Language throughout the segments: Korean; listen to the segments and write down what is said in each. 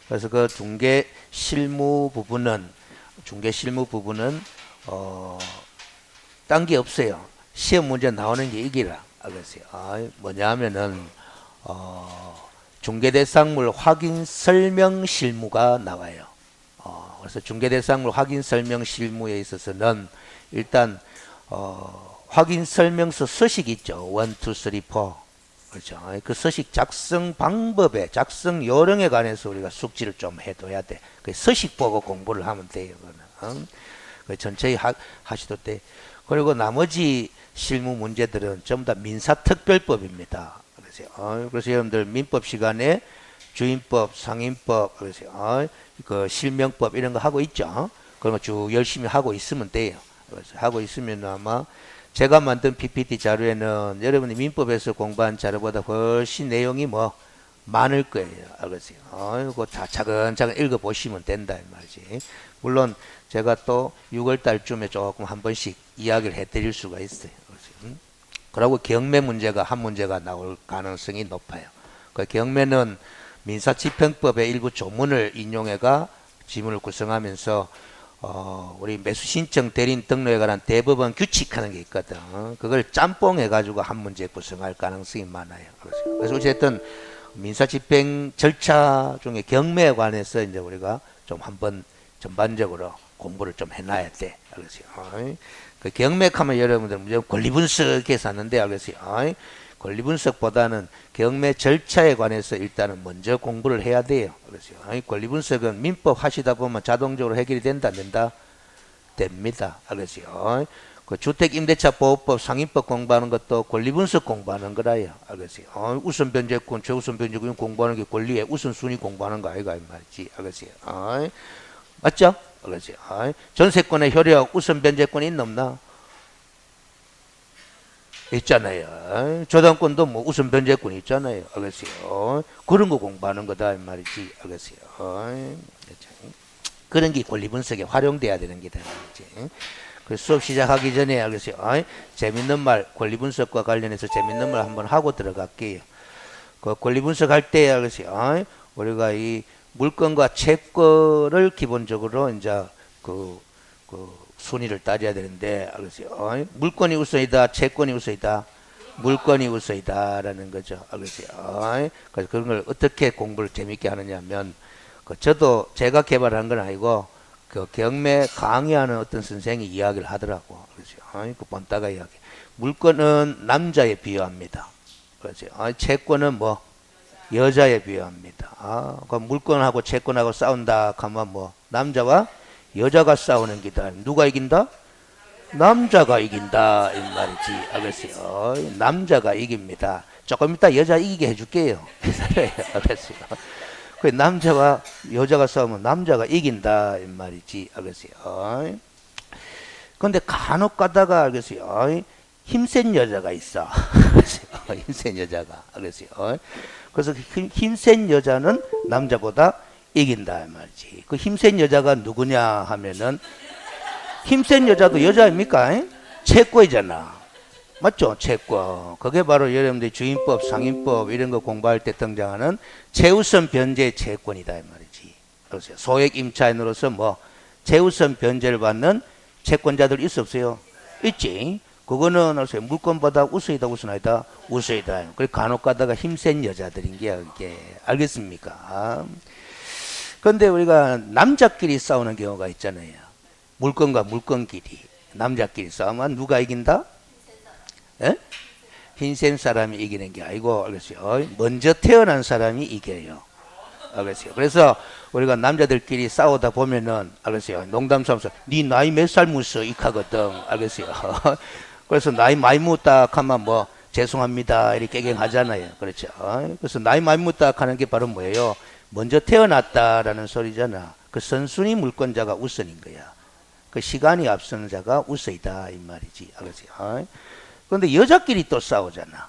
그래서 그 중개 실무 부분은 딴 게 없어요. 시험 문제 나오는 게 이기라. 그랬어요. 뭐냐 하면은 중개대상물 확인 설명 실무가 나와요. 그래서 중개대상물 확인 설명 실무에 있어서는 일단 확인 설명서 서식 있죠. 1, 2, 3, 4. 그렇죠. 그 서식 작성 방법에, 작성 요령에 관해서 우리가 숙지를 좀 해둬야 돼. 그 서식 보고 공부를 하면 돼요. 그 전체히 하시도 돼. 그리고 나머지 실무 문제들은 전부 다 민사특별법입니다. 그래서 여러분들 민법 시간에 주임법, 상임법, 그 실명법 이런 거 하고 있죠. 그런 거 쭉 열심히 하고 있으면 돼요. 그래서 하고 있으면 아마 제가 만든 PPT 자료에는 여러분이 민법에서 공부한 자료보다 훨씬 내용이 많을 거예요. 알겠어요? 그거 다 차근차근 읽어보시면 된다 이 말이지. 물론 제가 또 6월 달쯤에 조금 한 번씩 이야기를 해드릴 수가 있어요. 그리고 경매 문제가 한 문제가 나올 가능성이 높아요. 그 경매는 민사집행법의 일부 조문을 인용해가 지문을 구성하면서 우리 매수신청 대리인 등록에 관한 대법원 규칙하는 게 있거든. 그걸 짬뽕해 가지고 한 문제 구성할 가능성이 많아요. 그래서 어쨌든 민사집행 절차 중에 경매에 관해서 이제 우리가 좀 한번 전반적으로 공부를 좀 해놔야 돼. 알겠어요? 그 경매하면 여러분들 무조건 권리분석해서 하는데 알겠어요? 권리분석보다는 경매 절차에 관해서 일단은 먼저 공부를 해야 돼요. 알겠어요? 권리분석은 민법 하시다 보면 자동적으로 해결이 된다, 안 된다? 됩니다. 알겠어요? 그 주택임대차보호법 상임법 공부하는 것도 권리분석 공부하는 거라요. 알겠어요? 우선변제권, 최우선변제권 공부하는 게 권리의 우선순위 공부하는 거 아이가 이 말이지. 알겠어요? 맞죠? 알겠어요? 전세권의 효력 우선변제권이 있나 없나? 있잖아요. 저당권도 뭐 우선 변제권이 있잖아요. 알겠어요? 그런 거 공부하는 거다 이 말이지. 알겠어요? 그런 게 권리 분석에 활용돼야 되는 게다 말이지. 그 수업 시작하기 전에 알겠어요? 재밌는 말, 권리 분석과 관련해서 재밌는 말 한번 하고 들어갈게요. 그 권리 분석할 때 알겠어요? 우리가 이 물건과 채권을 기본적으로 이제 그 순위를 따져야 되는데 알겠어요? 물건이 우선이다, 채권이 우선이다, 물건이 우선이다라는 거죠. 알겠어요? 그래서 그런 걸 어떻게 공부를 재밌게 하느냐면 저도 제가 개발한 건 아니고 그 경매 강의하는 어떤 선생이 이야기를 하더라고. 그렇죠? 그 본따가 이야기. 물건은 남자에 비유합니다. 그렇죠? 채권은 여자에 비유합니다. 그 물건하고 채권하고 싸운다 하면 남자와 여자가 싸우는 기다. 누가 이긴다? 남자가 이긴다 이 말이지. 알겠어요? 남자가 이깁니다. 조금 이따 여자 이기게 해줄게요. 알겠어요? 그 남자와 여자가 싸우면 남자가 이긴다 이 말이지. 알겠어요? 근데 간혹 가다가 알겠어요? 힘센 여자가 있어. 힘센 여자가. 알겠어요? 그래서 힘센 여자는 남자보다 이긴다 말이지. 그 힘센 여자가 누구냐 하면은 힘센 여자도 여자입니까? 채권이잖아. 맞죠? 채권. 그게 바로 여러분들이 주임법, 상임법 이런 거 공부할 때 등장하는 최우선 변제 채권이다 이 말이지. 그래서 소액 임차인으로서 최우선 변제를 받는 채권자들 있어 없어요? 있지. 그거는 물건보다 우수이다, 우선이다, 우수이다. 그리고 간혹 가다가 힘센 여자들인 게 알겠습니까? 그런데 우리가 남자끼리 싸우는 경우가 있잖아요. 물건과 물건끼리 남자끼리 싸우면 누가 이긴다? 에? 흰센 사람이 이기는 게 아니고 알겠어요? 먼저 태어난 사람이 이겨요. 알겠어요? 그래서 우리가 남자들끼리 싸우다 보면은 알겠어요? 농담 삼아서 네 나이 몇 살 묻어 이카거든. 알겠어요? 그래서 나이 많이 묻다 하면 죄송합니다 이렇게 깨갱하잖아요. 그렇죠? 그래서 나이 많이 묻다 하는 게 바로 뭐예요? 먼저 태어났다라는 소리잖아. 그 선순위 물권자가 우선인 거야. 그 시간이 앞서는 자가 우선이다 이 말이지. 알겠어요? 그런데 여자끼리 또 싸우잖아.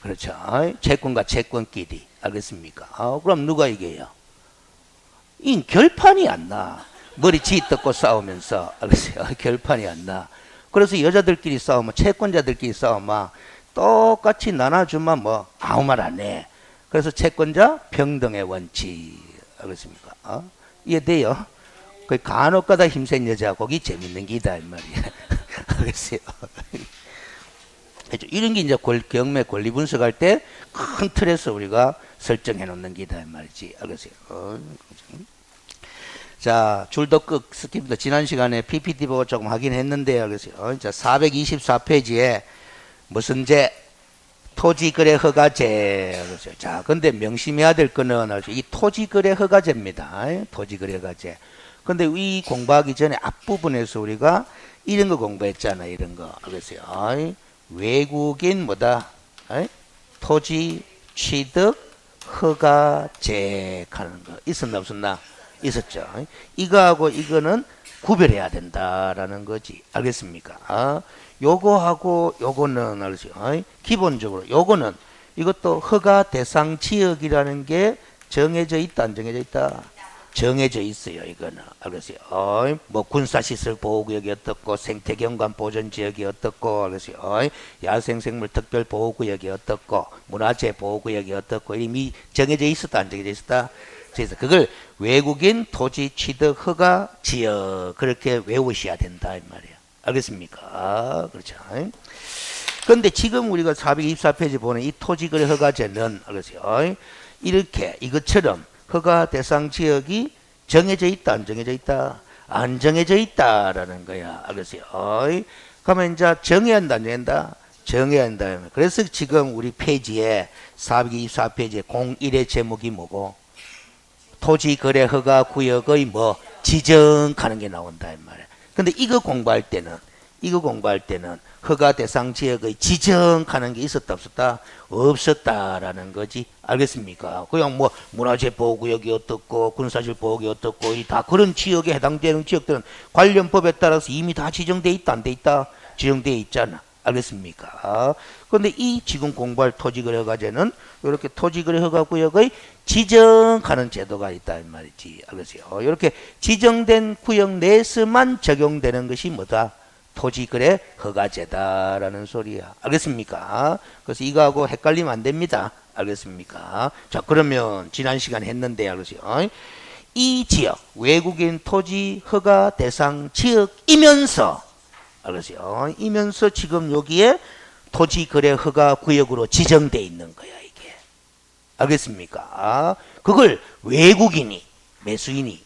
그렇죠? 채권과 채권끼리. 알겠습니까? 그럼 누가 이겨요? 이 결판이 안 나. 머리 쥐뜯고 싸우면서. 알겠어요? 결판이 안 나. 그래서 여자들끼리 싸우면 채권자들끼리 싸우면 똑같이 나눠주면 아무 말 안 해. 그래서 채권자 평등의 원칙. 알겠습니까? 이해돼요? 그 간혹가다 힘센 여자 거기 재밌는 기다 이 말이야. 알겠어요? 이런 게 이제 경매 권리 분석할 때 큰 틀에서 우리가 설정해 놓는 기다 이 말이지. 알겠어요? 자, 줄도 끝 스킵니다. 지난 시간에 PPT 보고 조금 하긴 했는데요. 알겠어요? 자, 424페이지에 무슨 제 토지거래 허가제. 그렇죠. 자, 근데 명심해야 될 거는 이 토지거래 허가제입니다. 토지거래 허가제. 근데 이 공부하기 전에 앞부분에서 우리가 이런 거 공부했잖아요. 이런 거. 알겠어요? 외국인 뭐다? 토지 취득 허가제 하는 거. 있었나 없었나? 있었죠. 이거하고 이거는 구별해야 된다라는 거지. 알겠습니까? 요거하고 요거는 알죠? 기본적으로 요거는 이것도 허가 대상 지역이라는 게 정해져 있다, 안 정해져 있다? 정해져 있어요. 이거는 알겠어요? 뭐 군사시설 보호구역이 어떻고 생태경관 보전지역이 어떻고 알겠어요? 야생생물 특별보호구역이 어떻고 문화재 보호구역이 어떻고 이미 정해져 있었다, 안 정해져 있었다? 그래서 그걸 외국인 토지 취득 허가 지역 그렇게 외우셔야 된다 이 말이에요. 알겠습니까? 그렇죠. 그런데 지금 우리가 424페이지 보는 이 토지거래 허가제는 알겠어요? 이렇게 이것처럼 허가 대상 지역이 정해져 있다, 안 정해져 있다? 안 정해져 있다라는 거야. 알겠어요? 그러면 이제 정해야 한다, 안 정한다? 정해야 한다. 그래서 지금 우리 페이지에 424페이지에 01의 제목이 뭐고? 토지거래 허가 구역의 뭐 지정하는 게 나온다 이 말이야. 근데 이거 공부할 때는 허가 대상 지역의 지정하는 게 있었다 없었다? 없었다라는 거지. 알겠습니까? 그냥 뭐 문화재 보호구역이 어떻고 군사실 보호구역이 어떻고 다 그런 지역에 해당되는 지역들은 관련 법에 따라서 이미 다 지정돼 있다 안 돼 있다? 지정돼 있잖아. 알겠습니까? 그런데 이 지금 공부할 토지거래 허가제는 이렇게 토지거래 허가구역의 지정하는 제도가 있다 이 말이지. 알겠어요? 이렇게 지정된 구역 내에서만 적용되는 것이 뭐다? 토지거래 허가제다라는 소리야. 알겠습니까? 그래서 이거하고 헷갈리면 안 됩니다. 알겠습니까? 자, 그러면 지난 시간에 했는데 알겠어요? 이 지역 외국인 토지 허가 대상 지역이면서 알겠어요? 이면서 지금 여기에 토지거래 허가 구역으로 지정돼 있는 거야 이게. 알겠습니까? 그걸 외국인이 매수인이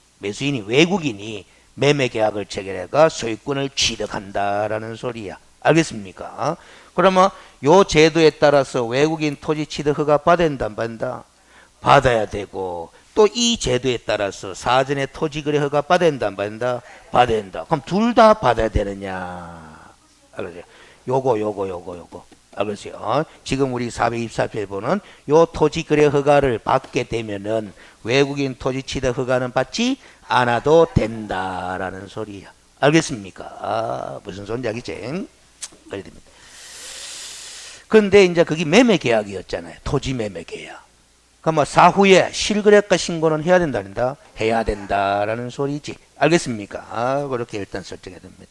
외국인이 매매 계약을 체결해가 소유권을 취득한다라는 소리야. 알겠습니까? 그러면 요 제도에 따라서 외국인 토지 취득 허가 받아야 된다 안 받는다? 받아야 되고 또 이 제도에 따라서 사전에 토지거래 허가 받아야 된다 안 받는다? 받아야 된다. 그럼 둘 다 받아야 되느냐? 알겠어요? 요거. 알겠어요? 지금 우리 424페이지 보는 요 토지거래 허가를 받게 되면은 외국인 토지 취득 허가는 받지 않아도 된다라는 소리야. 알겠습니까? 무슨 소리인지 알겠지? 그래야 됩니다. 근데 이제 그게 매매 계약이었잖아요. 토지 매매 계약. 그럼 사후에 실거래가 신고는 해야 된다, 안 된다? 해야 된다라는 소리지. 알겠습니까? 그렇게 일단 설정해야 됩니다.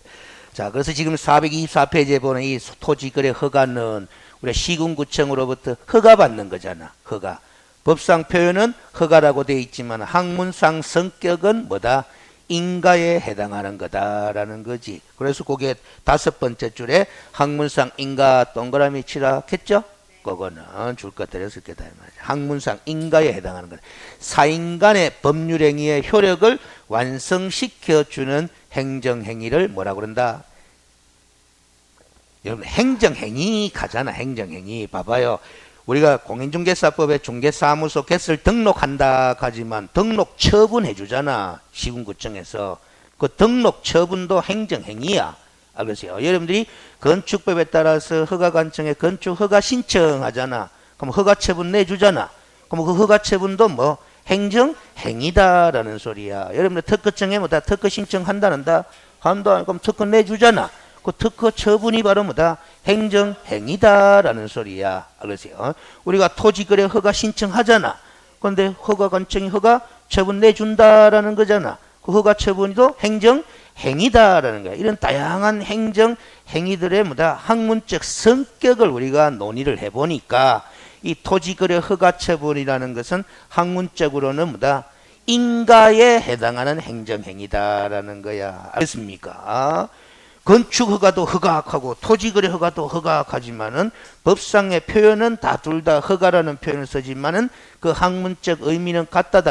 자, 그래서 지금 424페이지에 보는 이 토지거래 허가는 우리가 시군구청으로부터 허가받는 거잖아. 허가. 법상 표현은 허가라고 되어 있지만 학문상 성격은 뭐다? 인가에 해당하는 거다라는 거지. 그래서 그게 5번째 줄에 학문상 인가 동그라미 치라 했죠? 그거는 줄 것들을 쓸 거다. 학문상 인가에 해당하는 거다. 사인간의 법률행위의 효력을 완성시켜주는 행정행위를 뭐라고 그런다? 여러분 행정행위 가잖아. 행정행위. 봐봐요. 우리가 공인중개사법에 중개사무소 개설 등록한다 하지만 등록 처분해 주잖아. 시군구청에서. 그 등록 처분도 행정행위야. 알겠어요? 여러분들이 건축법에 따라서 허가관청에 건축 허가 신청하잖아. 그럼 허가 처분 내주잖아. 그럼 그 허가 처분도 뭐 행정행위다라는 소리야. 여러분들 특허청에 뭐다? 특허 신청한다는다? 한다. 그럼 특허 내주잖아. 그 특허 처분이 바로 뭐다? 행정행위다라는 소리야. 알겠어요? 우리가 토지거래 허가 신청하잖아. 그런데 허가관청이 허가 처분 내준다라는 거잖아. 그 허가 처분도 행정행위다라는 거야. 이런 다양한 행정행위들의 뭐다? 학문적 성격을 우리가 논의를 해보니까 이 토지거래 허가처분이라는 것은 학문적으로는 뭐다? 인가에 해당하는 행정행위다라는 거야. 알겠습니까? 건축 허가도 허가하고 토지거래 허가도 허가하지만은 법상의 표현은 다 둘 다 허가라는 표현을 쓰지만은 그 학문적 의미는 같다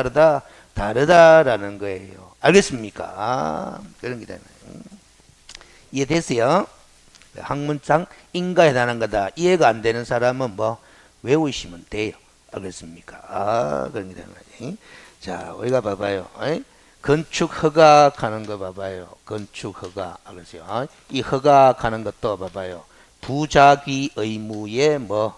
다르다라는 거예요. 알겠습니까? 그런 게 되네. 이해됐어요? 학문상 인가에 해당하는 거다. 이해가 안 되는 사람은 뭐 외우시면 돼요. 알겠습니까? 그런 게 되는 거지. 자, 우리가 봐봐요. 건축 허가하는 거 봐봐요. 건축 허가. 알겠어요? 이 허가하는 것도 봐봐요. 부작위 의무의 뭐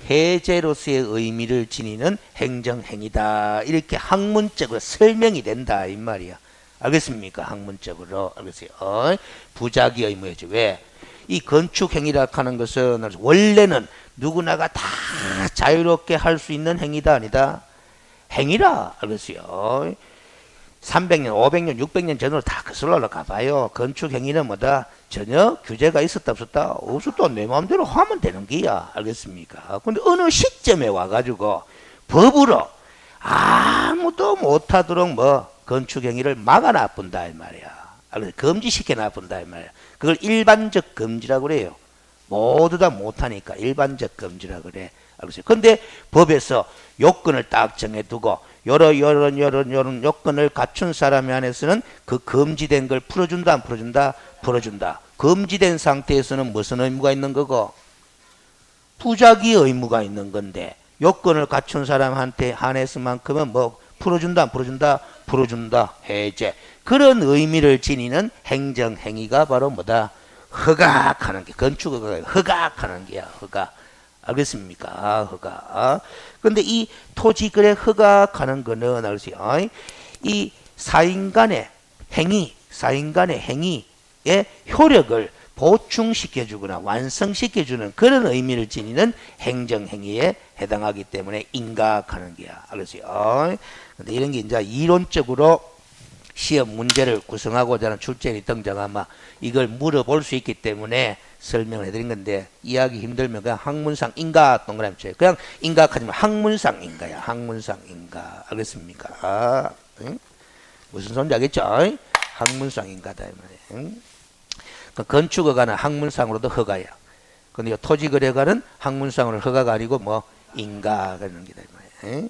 해제로서의 의미를 지니는 행정행위다. 이렇게 학문적으로 설명이 된다 이 말이야. 알겠습니까? 학문적으로. 알겠어요? 부작위 의무였지. 왜? 이 건축행위라 하는 것은 원래는 누구나가 다 자유롭게 할 수 있는 행위다 아니다? 행위라. 알겠어요? 300년, 500년, 600년 전으로 다 거슬러 가봐요. 건축행위는 뭐다? 전혀 규제가 있었다 없었다? 없었다. 내 마음대로 하면 되는 게야. 알겠습니까? 근데 어느 시점에 와가지고 법으로 아무도 못하도록 뭐 건축행위를 막아놔본다 이 말이야. 금지시켜 놔본다 이 말이야. 그걸 일반적 금지라고 그래요. 모두 다 못하니까 일반적 금지라 그래. 알겠어요? 근데 법에서 요건을 딱 정해두고 요런 요건을 갖춘 사람에 한해서는 그 금지된 걸 풀어준다 안 풀어준다? 풀어준다. 금지된 상태에서는 무슨 의무가 있는 거고? 부작위 의무가 있는 건데 요건을 갖춘 사람한테 한해서만큼은 뭐 풀어준다 안 풀어준다? 풀어준다. 해제. 그런 의미를 지니는 행정행위가 바로 뭐다? 허가하는 게 건축허가 허가하는 게야. 허가. 알겠습니까? 허가. 근데 이 토지거래 허가하는 거는 알겠어요? 이 사인간의 행위의 효력을 보충시켜주거나 완성시켜주는 그런 의미를 지니는 행정행위에 해당하기 때문에 인가하는 게야. 알겠어요? 근데 이런 게 이제 이론적으로 시험 문제를 구성하고자 하는 출제인이 등장하면 이걸 물어볼 수 있기 때문에 설명을 해드린 건데 이해하기 힘들면 그냥 학문상 인가 동그라미 쳐요. 그냥 인가하지 마. 학문상 인가야. 학문상 인가. 알겠습니까? 응? 무슨 소리인지 알겠죠? 학문상 인가다 이 말이에요. 그 건축허가는 학문상으로도 허가야. 근데 토지거래가는 학문상으로 허가가 아니고 뭐 인가 그런 게다 이 말이에요.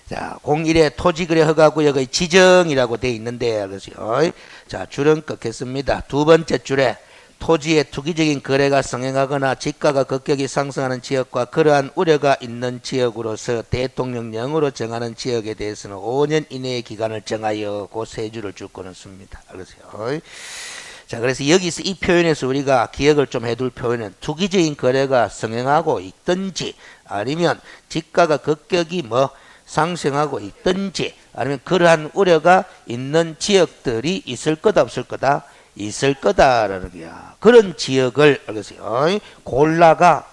자, 01의 토지거래 허가구역의 지정이라고 되어 있는데, 그렇죠? 자, 줄은 꺾겠습니다. 두 번째 줄에 토지의 투기적인 거래가 성행하거나 지가가 급격히 상승하는 지역과 그러한 우려가 있는 지역으로서 대통령령으로 정하는 지역에 대해서는 5년 이내의 기간을 정하여 그 세 줄을 줄 거는 씁니다. 그렇죠? 자, 그래서 여기서 이 표현에서 우리가 기억을 좀 해둘 표현은 투기적인 거래가 성행하고 있든지 아니면 지가가 급격히 뭐 상승하고 있든지 아니면 그러한 우려가 있는 지역들이 있을 거다 없을 거다? 있을 거다라는 거야. 그런 지역을 알겠어요? 골라가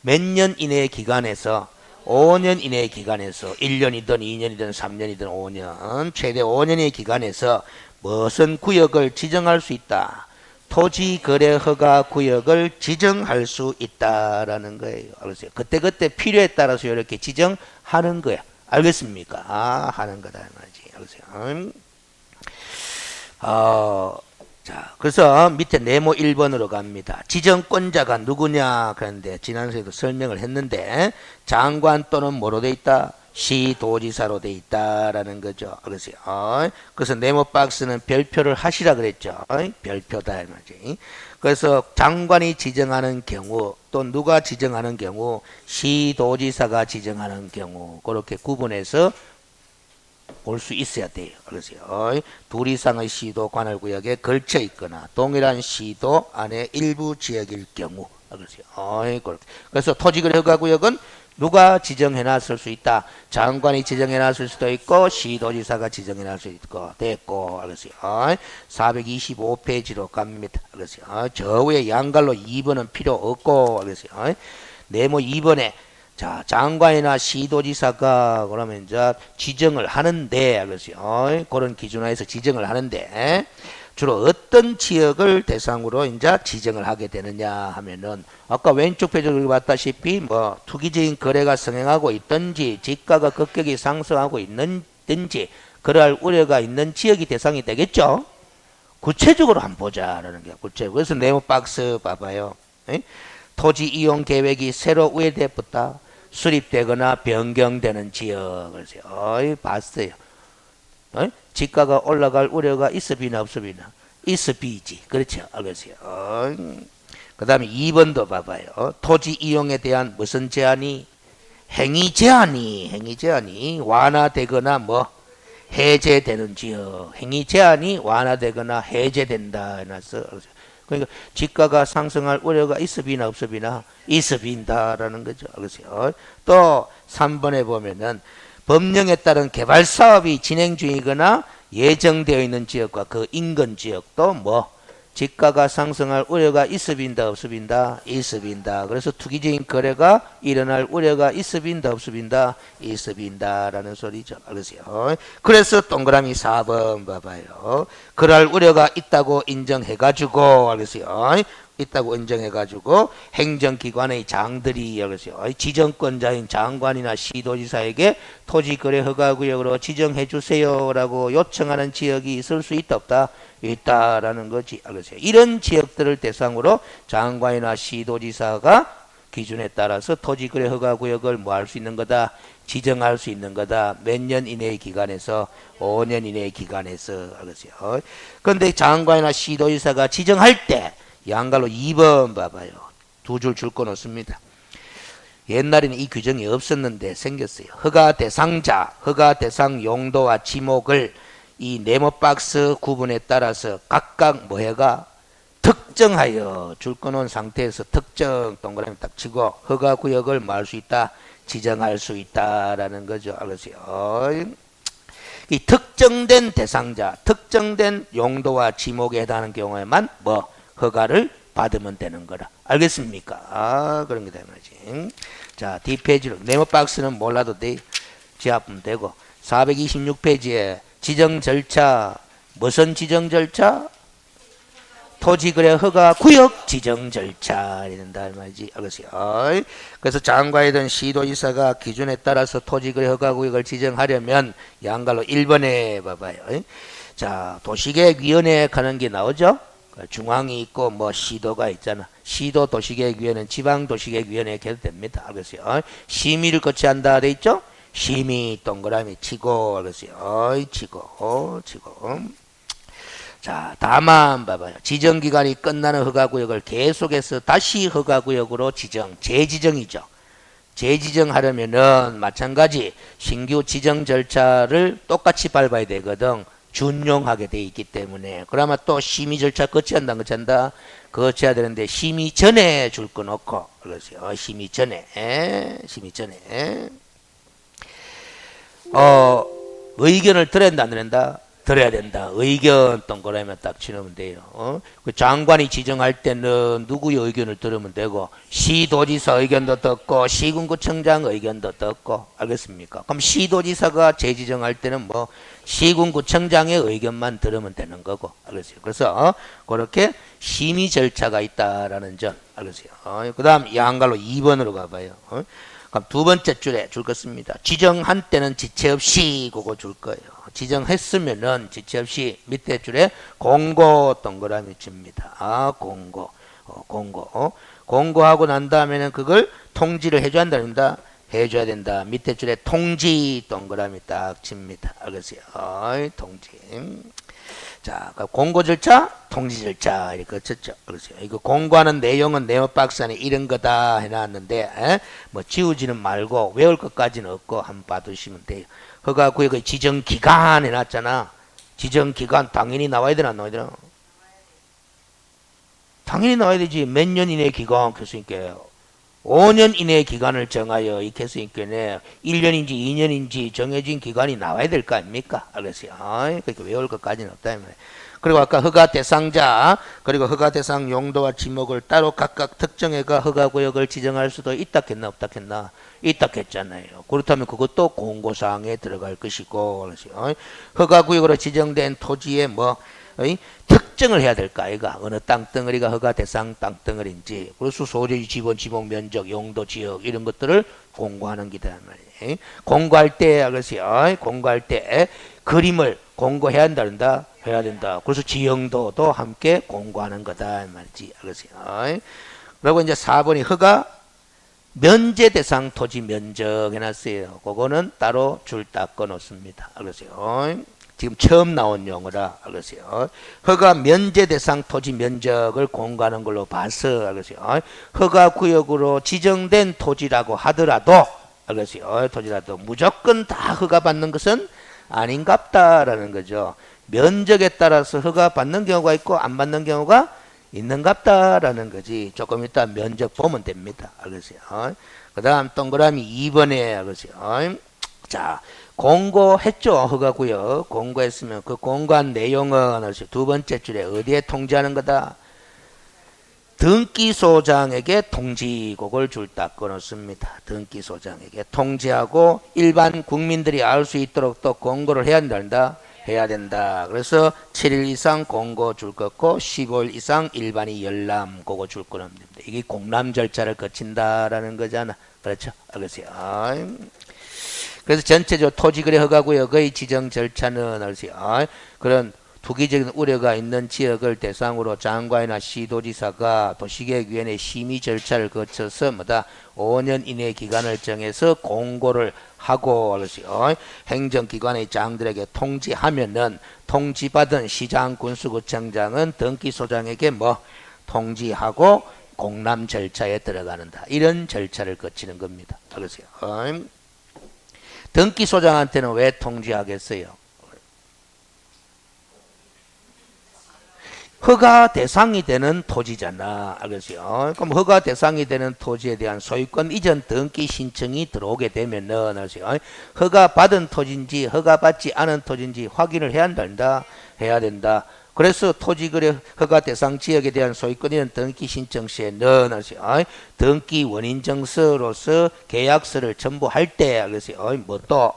몇 년 이내의 기간에서 5년 이내의 기간에서 1년이든 2년이든 3년이든 5년 최대 5년의 기간에서 무슨 구역을 지정할 수 있다. 토지거래허가 구역을 지정할 수 있다라는 거예요. 알겠어요? 그때그때 필요에 따라서 이렇게 지정하는 거야. 알겠습니까? 하는 거다 말이지. 알겠어요? 자, 그래서 밑에 네모 1번으로 갑니다. 지정권자가 누구냐? 그런데 지난주에도 설명을 했는데 장관 또는 뭐로 돼 있다? 시도지사로 돼 있다라는 거죠. 그래서 그래서 네모 박스는 별표를 하시라 그랬죠. 별표다 이 말이지. 그래서 장관이 지정하는 경우 또 누가 지정하는 경우 시도지사가 지정하는 경우 그렇게 구분해서 볼 수 있어야 돼요. 그래서 둘 이상의 시도 관할구역에 걸쳐 있거나 동일한 시도 안에 일부 지역일 경우 그래서 토지거래 허가구역은 누가 지정해 놨을 수 있다. 장관이 지정해 놨을 수도 있고 시도지사가 지정해 놨을 수 있고 됐고 알겠어요. 425페이지로 갑니다. 알겠어요. 저 위에 양갈로 2번은 필요 없고 알겠어요. 네모 2번에 자, 장관이나 시도지사가 그러면 이제 지정을 하는데 알겠어요. 그런 기준하에서 지정을 하는데 주로 어떤 지역을 대상으로 이제 지정을 하게 되느냐 하면은 아까 왼쪽 페이지를 봤다시피 뭐 투기적인 거래가 성행하고 있든지 지가가 급격히 상승하고 있는지 그럴 우려가 있는 지역이 대상이 되겠죠. 구체적으로 한번 보자라는 게 구체적으로. 그래서 네모 박스 봐봐요. 에? 토지 이용 계획이 새로 우회되었다. 수립되거나 변경되는 지역. 그래서 봤어요. 지가가 올라갈 우려가 있으비나 없으비나 있으비지. 그렇죠. 알겠어요. 그 다음에 2번도 봐봐요. 토지 이용에 대한 무슨 제한이 행위 제한이 완화되거나 뭐 해제되는 지역. 행위 제한이 완화되거나 해제된다 해놨어. 그러니까 지가가 상승할 우려가 있으비나 없으비나 있으빈다라는 거죠. 알겠어요. 또 3번에 보면은 법령에 따른 개발 사업이 진행 중이거나 예정되어 있는 지역과 그 인근 지역도 뭐 지가가 상승할 우려가 있으빈다 없으빈다 있으빈다. 그래서 투기적인 거래가 일어날 우려가 있으빈다 없으빈다 있으빈다라는 소리죠. 알겠어요. 그래서 동그라미 4번 봐봐요. 그럴 우려가 있다고 인정해가지고 알겠어요. 있다고 인정해가지고 행정기관의 장들이 여기서 지정권자인 장관이나 시도지사에게 토지거래 허가구역으로 지정해주세요라고 요청하는 지역이 있을 수 있다 없다? 있다라는 거지. 알겠어요. 이런 지역들을 대상으로 장관이나 시도지사가 기준에 따라서 토지거래 허가구역을 뭐 할 수 있는 거다? 지정할 수 있는 거다. 몇 년 이내의 기간에서 5년 이내의 기간에서. 알겠어요. 그런데 장관이나 시도지사가 지정할 때 양갈로 2번 봐봐요. 두 줄 줄 거 놓습니다. 옛날에는 이 규정이 없었는데 생겼어요. 허가 대상자, 허가 대상 용도와 지목을 이 네모 박스 구분에 따라서 각각 뭐해가 특정하여 줄 거 놓은 상태에서 특정 동그라미 딱 치고 허가 구역을 뭐 할 수 있다? 지정할 수 있다라는 거죠. 알겠어요? 이 특정된 대상자, 특정된 용도와 지목에 해당하는 경우에만 뭐 허가를 받으면 되는 거라. 알겠습니까? 그런 게 되는 거지. 자, 뒷페이지로 네모 박스는 몰라도 돼. 지압하면 되고 426페이지에 지정 절차 무슨 지정 절차? 토지거래 허가 구역 지정 절차 이런다 말이지. 알겠어요? 그래서 장관이든 시도지사가 기준에 따라서 토지거래 허가 구역을 지정하려면 양갈로 1번에 봐봐요. 자, 도시계획위원회 가는 게 나오죠? 중앙이 있고 뭐 시도가 있잖아. 시도 도시계획위원회는 지방도시계획위원회에 개설됩니다. 알겠어요? 심의를 거치한다 돼 있죠? 심의 동그라미 치고 알겠어요? 치고. 자, 다만 봐봐요. 지정기간이 끝나는 허가구역을 계속해서 다시 허가구역으로 재지정이죠. 재지정하려면은 마찬가지 신규 지정 절차를 똑같이 밟아야 되거든. 준용하게 돼 있기 때문에. 그러면 또 심의 절차 거치한다 안 거치한다? 거쳐야 되는데 심의 전에 줄 거 놓고. 그러세요. 심의 전에. 의견을 들어야 된다 안 들어야 들어야 된다. 의견 동그라미 딱 치면 돼요. 그 장관이 지정할 때는 누구의 의견을 들으면 되고 시도지사 의견도 듣고 시군구청장 의견도 듣고. 알겠습니까? 그럼 시도지사가 재지정할 때는 뭐 시군구청장의 의견만 들으면 되는 거고. 알겠어요? 그래서 그렇게 심의 절차가 있다라는 점. 알겠어요? 그 다음 양갈로 2번으로 가봐요. 그럼 두 번째 줄에 줄 것입니다. 지정한 때는 지체 없이 그거 줄 거예요. 지정했으면은 지체 없이 밑에 줄에 공고 동그라미 칩니다. 공고. 공고하고 난 다음에는 그걸 통지를 해줘야 한다. 해줘야 된다. 밑에 줄에 통지 동그라미 딱 칩니다. 알겠어요? 통지. 자, 공고 절차, 통지 절차 이렇게 거쳤죠. 그렇죠. 이거 공고하는 내용은 네모 박스 안에 이런 거다 해놨는데 뭐 지우지는 말고 외울 것까지는 없고 한번 봐두시면 돼요. 허가구역의 지정 기간 해놨잖아. 지정 기간 당연히 나와야 되나 안 나와야 되나? 당연히 나와야 되지. 몇 년 이내 기간 교수님께 5년 이내의 기간을 정하여 이 교수님께는 1년인지 2년인지 정해진 기간이 나와야 될 거 아닙니까? 알겠어요? 그러니까 외울 것까지는 없다. 그리고 아까 허가 대상자 그리고 허가 대상 용도와 지목을 따로 각각 특정해가 허가구역을 지정할 수도 있다 했나 없다 했나? 있다 했잖아요. 그렇다면 그것도 공고사항에 들어갈 것이고. 허가구역으로 지정된 토지에 뭐 특정을 해야 될까 아이가 어느 땅덩어리가 허가 대상 땅덩어리인지 그래서 소재지 지번 지목 면적 용도 지역 이런 것들을 공고하는 기다 말이에요. 공고할 때 그래서요 공고할 때 그림을 공고해야 한다 해야 된다. 그래서 지형도도 함께 공고하는 거다 말이지 알겠어요. 그리고 이제 4번이 허가 면제 대상 토지 면적 해놨어요. 그거는 따로 줄 닦아 놓습니다. 알겠어요? 지금 처음 나온 용어라. 알겠어요? 허가 면제 대상 토지 면적을 공고하는 걸로 봐서 알겠어요? 허가 구역으로 지정된 토지라고 하더라도 알겠어요? 토지라도 무조건 다 허가 받는 것은 아닌갑다라는 거죠. 면적에 따라서 허가 받는 경우가 있고 안 받는 경우가 있는갑다라는 거지. 조금 이따 면적 보면 됩니다. 알겠어요? 그 다음 동그라미 2번에 알겠어요? 자, 공고했죠. 허가구역. 공고했으면 그 공고한 내용은 알겠어요? 두 번째 줄에 어디에 통지하는 거다? 등기소장에게 통지 그걸 줄 닦아 놓습니다. 등기소장에게 통지하고 일반 국민들이 알 수 있도록 또 공고를 해야 된다. 해야 된다. 그래서 7일 이상 공고 줄 거고 15일 이상 일반이 열람 그거 줄 거는 됩니다. 이게 공람 절차를 거친다라는 거잖아. 그렇죠? 알겠어요? 그래서 전체적으로 토지거래 허가구역의 지정 절차는 알겠어요? 그런 투기적인 우려가 있는 지역을 대상으로 장관이나 시도지사가 도시계획위원회 심의 절차를 거쳐서 5년 이내 기간을 정해서 공고를 하고 알았어요. 행정기관의 장들에게 통지하면은 통지받은 시장 군수구청장은 등기소장에게 통지하고 공람 절차에 들어가는다. 이런 절차를 거치는 겁니다. 알았어요. 등기소장한테는 왜 통지하겠어요? 허가 대상이 되는 토지잖아. 알겠어요? 그럼 허가 대상이 되는 토지에 대한 소유권 이전 등기 신청이 들어오게 되면은, 알겠어요? 허가 받은 토지인지 허가 받지 않은 토지인지 확인을 해야 한다. 해야 된다. 그래서 토지거래 허가 대상 지역에 대한 소유권 이전 등기 신청 시에는, 알겠어요? 등기 원인증서로서 계약서를 첨부할 때, 알겠어요? 또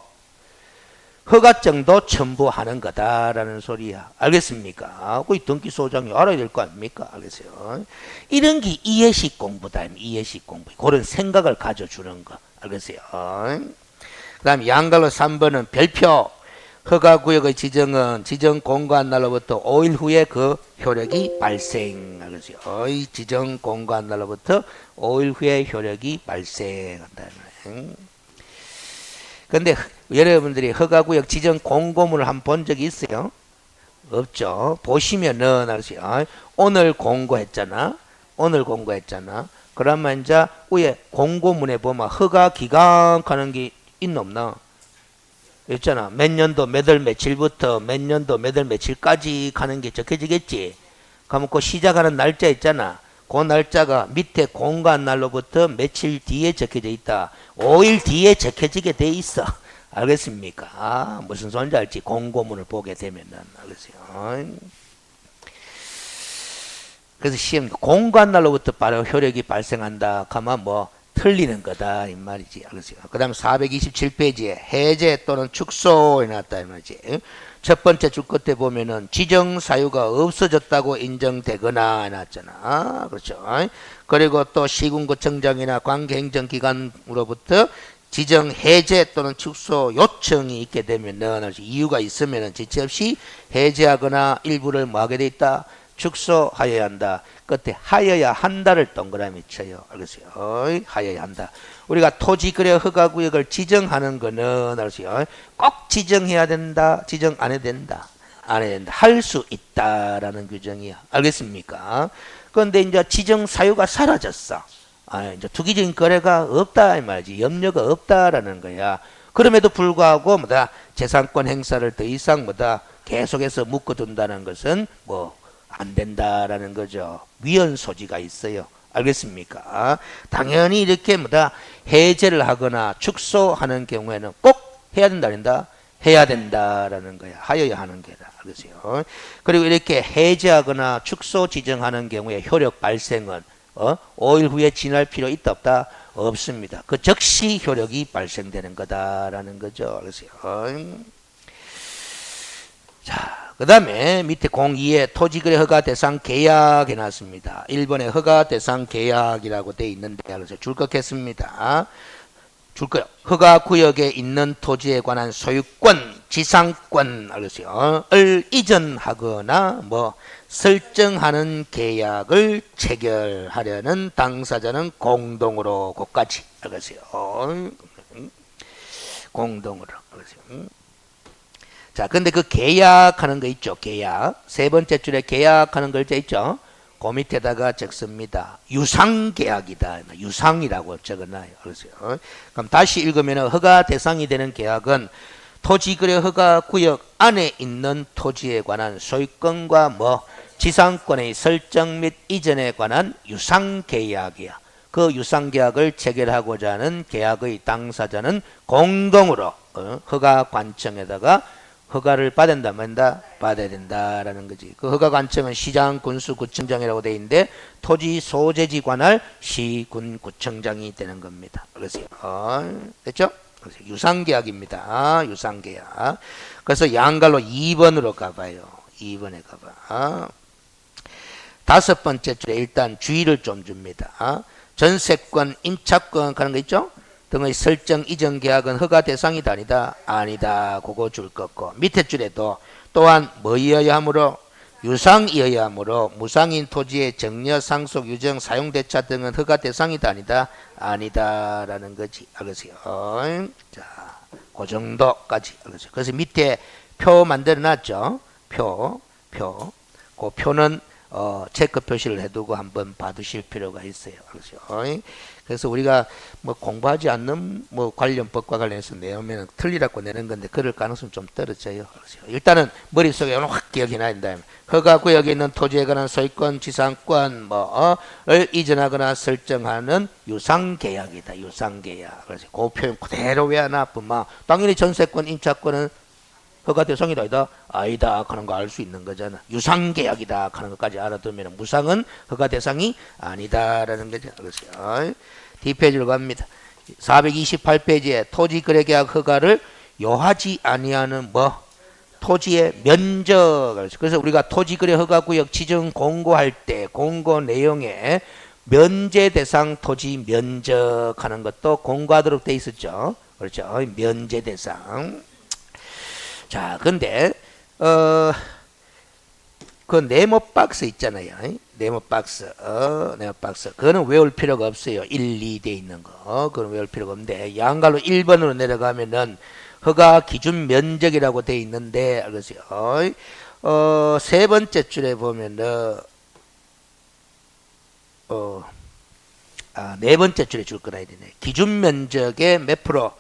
허가증도 첨부하는 거다라는 소리야. 알겠습니까? 그 등기소장이 알아야 될 거 아닙니까? 알겠어요? 이런 게 이해식 공부다. 이해식 공부. 그런 생각을 가져주는 거. 알겠어요? 그 다음 양갈로 3번은 별표. 허가구역의 지정은 지정 공고한 날로부터 5일 후에 그 효력이 발생. 알겠어요? 지정 공고한 날로부터 5일 후에 효력이 발생한다. 근데 여러분들이 허가구역 지정 공고문을 한번 본 적이 있어요? 없죠. 보시면은 알았어요. 오늘 공고했잖아. 오늘 공고했잖아. 그러면 이제 위에 공고문에 보면 허가 기간 하는 게 있나 없나? 있잖아. 몇 년도 몇 월 며칠부터 몇 년도 몇 월 며칠까지 가는 게 적혀지겠지. 그러면 그 시작하는 날짜 있잖아. 그 날짜가 밑에 공고한 날로부터 며칠 뒤에 적혀져 있다. 5일 뒤에 적혀지게 돼 있어. 알겠습니까? 무슨 소리인지 알지? 공고문을 보게 되면은. 알겠어요? 그래서 시험 공고한 날로부터 바로 효력이 발생한다. 하면 틀리는 거다. 이 말이지. 알겠어요? 그 다음 427페이지에 해제 또는 축소 해놨다. 이 말이지. 첫 번째 줄 끝에 보면은 지정 사유가 없어졌다고 인정되거나 해놨잖아. 그렇죠? 그리고 또 시군구청장이나 관계행정기관으로부터 지정 해제 또는 축소 요청이 있게 되면은 이유가 있으면은 지체 없이 해제하거나 일부를 하게 돼 있다. 축소하여야 한다. 끝에 하여야 한다를 동그라미 쳐요. 알겠어요? 하여야 한다. 우리가 토지거래 허가구역을 지정하는 거는 알겠어요? 꼭 지정해야 된다. 지정 안 해야 된다. 안 해야 된다. 할 수 있다라는 규정이야. 알겠습니까? 그런데 이제 지정 사유가 사라졌어. 이제 투기적인 거래가 없다 이 말이지. 염려가 없다라는 거야. 그럼에도 불구하고 재산권 행사를 더 이상 계속해서 묶어둔다는 것은 안 된다라는 거죠. 위헌 소지가 있어요. 알겠습니까? 당연히 이렇게 해제를 하거나 축소하는 경우에는 꼭 해야 된다, 된다? 해야 된다라는 거야. 하여야 하는 게다. 알겠어요? 그리고 이렇게 해제하거나 축소 지정하는 경우에 효력 발생은 5일 후에 지날 필요 있다 없다? 없습니다. 그 즉시 효력이 발생되는 거다라는 거죠. 알겠어요? 자. 그 다음에 밑에 02에 토지거래 허가 대상 계약 해놨습니다. 1번에 허가 대상 계약이라고 돼 있는데 그래서 줄것했습니다. 줄 거요. 허가 구역에 있는 토지에 관한 소유권, 지상권 을 이전하거나 뭐 설정하는 계약을 체결하려는 당사자는 공동으로 그까지 알겠어요. 공동으로 알겠어요. 자, 근데 그 계약하는 거 있죠. 계약. 세 번째 줄에 계약하는 글자 있죠. 그 밑에다가 적습니다. 유상계약이다. 유상이라고 적어놔요. 그래서요. 그럼 다시 읽으면 허가 대상이 되는 계약은 토지거래 허가 구역 안에 있는 토지에 관한 소유권과 뭐 지상권의 설정 및 이전에 관한 유상계약이야. 그 유상계약을 체결하고자 하는 계약의 당사자는 공동으로 허가 관청에다가 허가를 받는다 말다 받아야 된다라는 거지. 그 허가 관청은 시장, 군수, 구청장이라고 돼 있는데 토지 소재지 관할 시, 군, 구청장이 되는 겁니다. 그래서 됐죠? 그래서 유상계약입니다. 유상계약. 그래서 양갈로 2번으로 가봐요. 2번에 가봐. 다섯 번째 줄에 일단 주의를 좀 줍니다. 전세권, 임차권 하는 거 있죠? 등의 설정 이전 계약은 허가 대상이다 아니다? 아니다. 그거 줄 거고 밑에 줄에도 또한 뭐이어야 하므로 유상이어야 하므로 무상인 토지의 정려, 상속, 유정, 사용대차 등은 허가 대상이다 아니다? 아니다 라는 거지. 알겠어요? 자, 그 정도까지 알겠어요? 그래서 밑에 표 만들어 놨죠? 그 표는 체크 표시를 해두고 한번 받으실 필요가 있어요. 그렇죠? 그래서 우리가 뭐 공부하지 않는 뭐 관련 법과 관련해서 내면 틀리라고 내는 건데 그럴 가능성이 좀 떨어져요. 그렇죠? 일단은 머릿속에 확 기억이 나야 된다. 허가구역에 있는 토지에 관한 소유권, 지상권 뭐를 이전하거나 설정하는 유상계약이다. 유상계약. 그래서 그 표현 그대로 외워놔뿐만 당연히 전세권, 임차권은 허가 대상이다 아니다? 아니다 하는 거 알 수 있는 거잖아. 유상계약이다 하는 것까지 알아두면 무상은 허가 대상이 아니다라는 거죠. 그렇죠? D페이지로 갑니다. 428페이지에 토지거래계약 허가를 요하지 아니하는 뭐 토지의 면적. 그래서 우리가 토지거래 허가구역 지정 공고할 때 공고 내용에 면제 대상 토지 면적 하는 것도 공고하도록 돼 있었죠. 그렇죠? 면제 대상. 자, 근데 그 네모 박스 있잖아요. 네모 박스. 네모 박스. 그거는 외울 필요가 없어요. 1, 2 돼 있는 거. 그건 외울 필요가 없는데 양갈로 1번으로 내려가면은 허가 기준 면적이라고 돼 있는데 알겠어요. 세 번째 줄에 보면은 네 번째 줄에 줄 거라 해야 되네. 기준 면적의 몇 프로?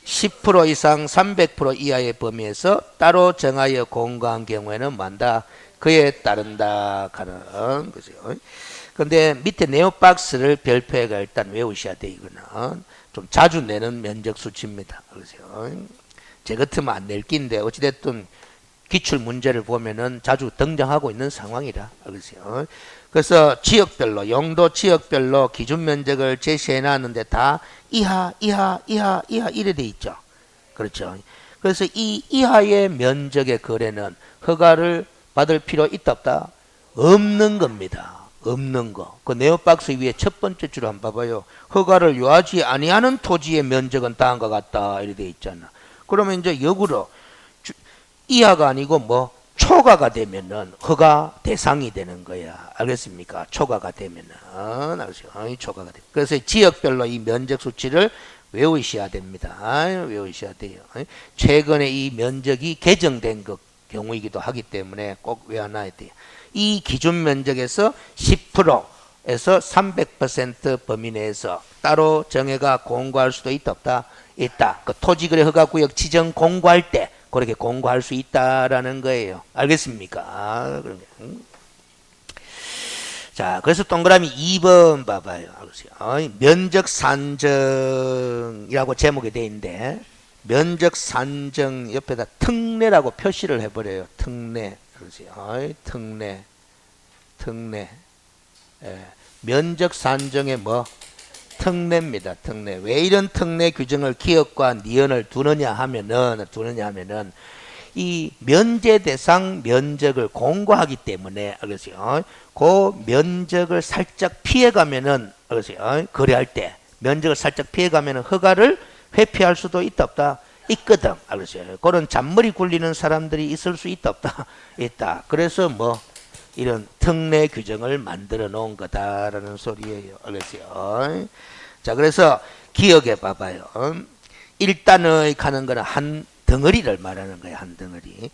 10% 이상 300% 이하의 범위에서 따로 정하여 공고한 경우에는 뭐한다? 그에 따른다 하는 거죠. 근데 밑에 네오박스를 별표해가 일단 외우셔야 돼. 이거는 좀 자주 내는 면적 수치입니다. 그래서 제 같으면 안 낼 끼인데 어찌됐든 기출 문제를 보면은 자주 등장하고 있는 상황이라. 그래서 지역별로 용도 지역별로 기준 면적을 제시해 놨는데 다 이하 이래 돼 있죠. 그렇죠. 그래서 이 이하의 면적의 거래는 허가를 받을 필요 있다 없다? 없는 겁니다. 없는 거. 그 네오박스 위에 첫 번째 줄 한번 봐봐요. 허가를 요하지 아니하는 토지의 면적은 다음과 같다 이래 돼 있잖아. 그러면 이제 역으로 이하가 아니고 뭐 초과가 되면은 허가 대상이 되는 거야. 알겠습니까? 초과가 되면은 초과가 돼. 그래서 지역별로 이 면적 수치를 외우셔야 됩니다. 외우셔야 돼요. 최근에 이 면적이 개정된 경우이기도 하기 때문에 꼭 외워놔야 돼요. 이 기준 면적에서 10%에서 300% 범위 내에서 따로 정해가 공고할 수도 있다 없다? 있다. 그 토지거래 허가구역 지정 공고할 때 그렇게 공고할 수 있다라는 거예요. 알겠습니까? 자, 그래서 동그라미 2번 봐봐요. 면적 산정이라고 제목이 되어 있는데 면적 산정 옆에다 특례라고 표시를 해버려요. 특례. 특례. 면적 산정의 뭐? 특례입니다. 특례. 왜 이런 특례 규정을 기업과 니언을 두느냐 하면은 이 면제 대상 면적을 공고하기 때문에 알겠어요. 그 면적을 살짝 피해가면은 알겠어요. 거래할 때 면적을 살짝 피해가면은 허가를 회피할 수도 있다 없다 있거든. 알겠어요. 그런 잔머리 굴리는 사람들이 있을 수 있다 없다 있다. 그래서 뭐 이런 특례 규정을 만들어 놓은 거다라는 소리예요. 알겠어요. 자, 그래서 기억해 봐봐요. 일단의 가는 거는 한 덩어리를 말하는 거예요. 한 덩어리.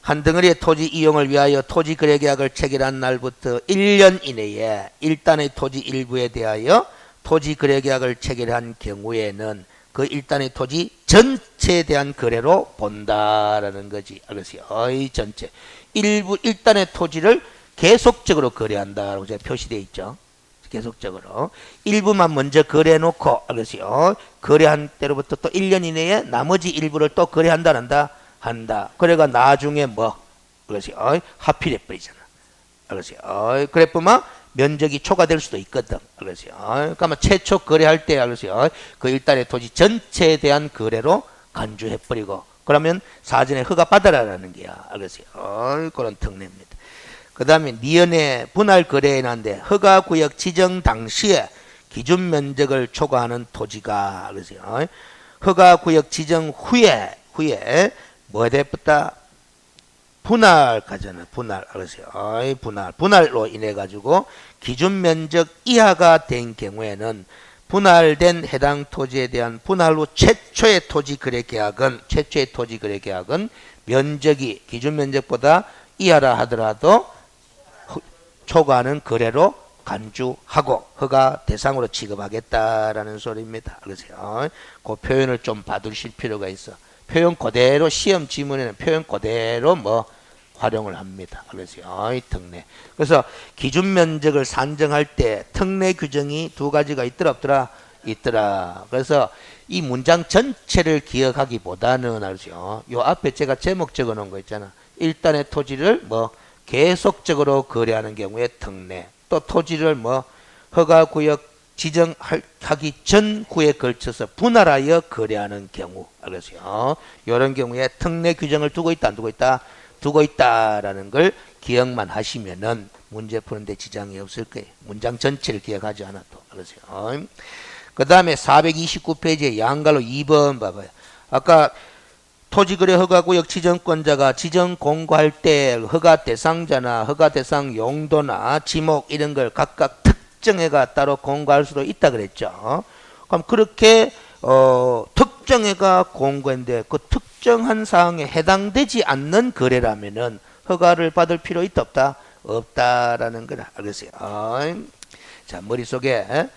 한 덩어리의 토지 이용을 위하여 토지 거래 계약을 체결한 날부터 1년 이내에 일단의 토지 일부에 대하여 토지 거래 계약을 체결한 경우에는 그 일단의 토지 전체에 대한 거래로 본다라는 거지. 알겠어요? 어이 전체. 일단의 토지를 계속적으로 거래한다라고 제가 표시되어 있죠. 계속적으로. 일부만 먼저 거래해 놓고, 알겠어요? 거래한 때로부터 또 1년 이내에 나머지 일부를 또 거래한다, 한다. 그래가 나중에 뭐, 알겠어요? 하필해 버리잖아. 알겠어요? 그래뿐만 면적이 초과될 수도 있거든. 알겠어요? 그러면 최초 거래할 때, 알겠어요? 그 일단의 토지 전체에 대한 거래로 간주해 버리고, 그러면 사전에 허가 받아라라는 게야. 알겠어요? 그런 특례입니다. 그 다음에 니은의 분할 거래에 난데 허가구역 지정 당시에 기준 면적을 초과하는 토지가 그러세요. 허가구역 지정 후에 뭐에 대했다? 분할 가잖아. 분할 그러세요. 분할로 인해 가지고 기준 면적 이하가 된 경우에는 분할된 해당 토지에 대한 분할 후 최초의 토지 거래 계약은 면적이 기준 면적보다 이하라 하더라도 초과하는 거래로 간주하고 허가 대상으로 취급하겠다라는 소리입니다. 그래서요. 그 표현을 좀 봐두실 필요가 있어. 표현 그대로 시험 지문에는 표현 그대로 뭐 활용을 합니다. 그래서요. 특례. 그래서 기준 면적을 산정할 때 특례 규정이 두 가지가 있더라 없더라? 있더라. 그래서 이 문장 전체를 기억하기보다는 알죠. 요 앞에 제가 제목 적어 놓은 거 있잖아. 일단의 토지를 뭐 계속적으로 거래하는 경우에 특례, 또 토지를 뭐 허가구역 지정하기 전후에 걸쳐서 분할하여 거래하는 경우, 알겠어요? 이런 경우에 특례 규정을 두고 있다, 안 두고 있다? 두고 있다라는 걸 기억만 하시면은 문제 푸는데 지장이 없을 거예요. 문장 전체를 기억하지 않아도, 알겠어요? 그 다음에 429페이지에 양갈로 2번 봐봐요. 아까 토지거래 허가구역 지정권자가 지정 공고할 때 허가 대상자나 허가 대상 용도나 지목 이런 걸 각각 특정해가 따로 공고할 수도 있다 그랬죠. 그럼 그렇게 특정해가 공고인데 그 특정한 사항에 해당되지 않는 거래라면은 허가를 받을 필요 있다 없다? 없다라는 걸 알겠어요. 자, 머릿속에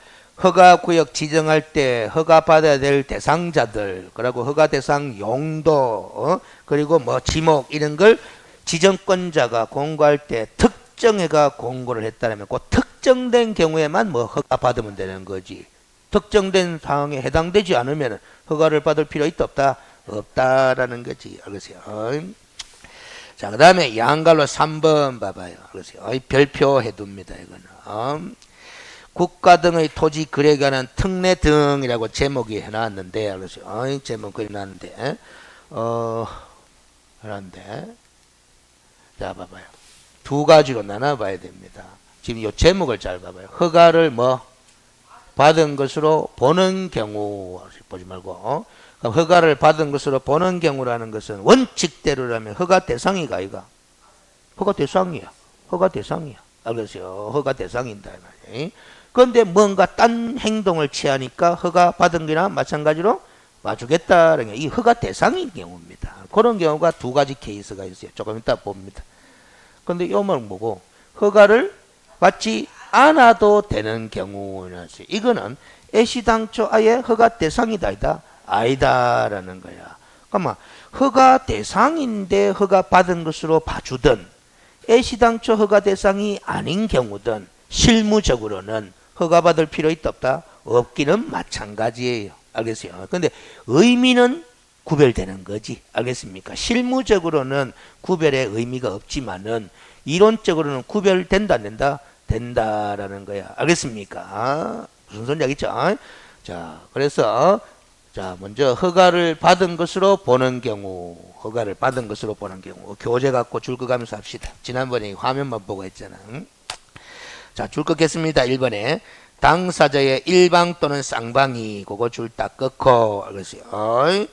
허가구역 지정할 때 허가 받아야 될 대상자들, 그리고 허가 대상 용도, 그리고 뭐 지목 이런 걸 지정권자가 공고할 때 특정해가 공고를 했다면 그 특정된 경우에만 뭐 허가 받으면 되는 거지. 특정된 상황에 해당되지 않으면 허가를 받을 필요 있다 없다? 없다라는 거지. 알겠어요? 자, 그 다음에 양갈로 3번 봐봐요. 알겠어요? 별표 해둡니다. 이거는. 국가 등의 토지 거래에 관한 특례 등이라고 제목이 해놨는데, 그래서 제목 그려놨는데, 그런데 자 봐봐요. 두 가지로 나눠봐야 됩니다. 지금 이 제목을 잘 봐봐요. 허가를 뭐 받은 것으로 보는 경우 보지 말고, 그럼 허가를 받은 것으로 보는 경우라는 것은 원칙대로라면 허가 대상이가 아이가? 허가 대상이야. 허가 대상이야. 알겠어요? 허가 대상인다. 그런데 뭔가 딴 행동을 취하니까 허가 받은 거나 마찬가지로 와주겠다는 게 이 허가 대상인 경우입니다. 그런 경우가 두 가지 케이스가 있어요. 조금 이따 봅니다. 그런데 이 말은 뭐고? 허가를 받지 않아도 되는 경우는 이거는 애시당초 아예 허가 대상이다 아니다라는 거야. 그러면 허가 대상인데 허가 받은 것으로 봐주든 애시당초 허가 대상이 아닌 경우든 실무적으로는 허가받을 필요 있다 없다? 없기는 마찬가지예요. 알겠어요? 근데 의미는 구별되는 거지. 알겠습니까? 실무적으로는 구별의 의미가 없지만은 이론적으로는 구별된다 안 된다? 된다라는 거야. 알겠습니까? 무슨 소리 알겠죠? 자, 그래서 자, 먼저 허가를 받은 것으로 보는 경우, 허가를 받은 것으로 보는 경우, 교재 갖고 줄 거 가면서 합시다. 지난번에 화면만 보고 했잖아. 응? 자, 줄 긋겠습니다. 1번에 당사자의 일방 또는 쌍방이 그거 줄 딱 긋고 알겠어요.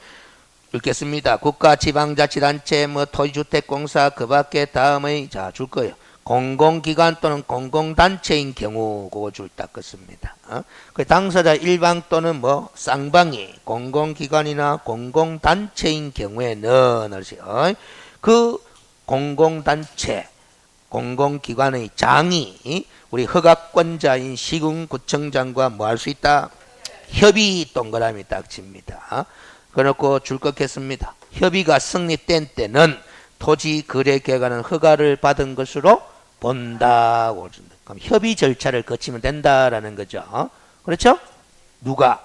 읽겠습니다. 국가, 지방자치단체, 뭐 토지주택공사 그 밖에 다음의 자, 줄 거예요. 공공기관 또는 공공단체인 경우 그거 줄 딱 긋습니다. 그 당사자 일방 또는 뭐 쌍방이 공공기관이나 공공단체인 경우에는 그 공공단체 공공기관의 장이 우리 허가권자인 시군구청장과 뭐 할 수 있다? 협의 동그라미 딱 칩니다. 그래놓고 줄 긋겠습니다. 협의가 성립된 때는 토지거래계획안은 허가를 받은 것으로 본다고. 그럼 협의 절차를 거치면 된다라는 거죠. 그렇죠? 누가?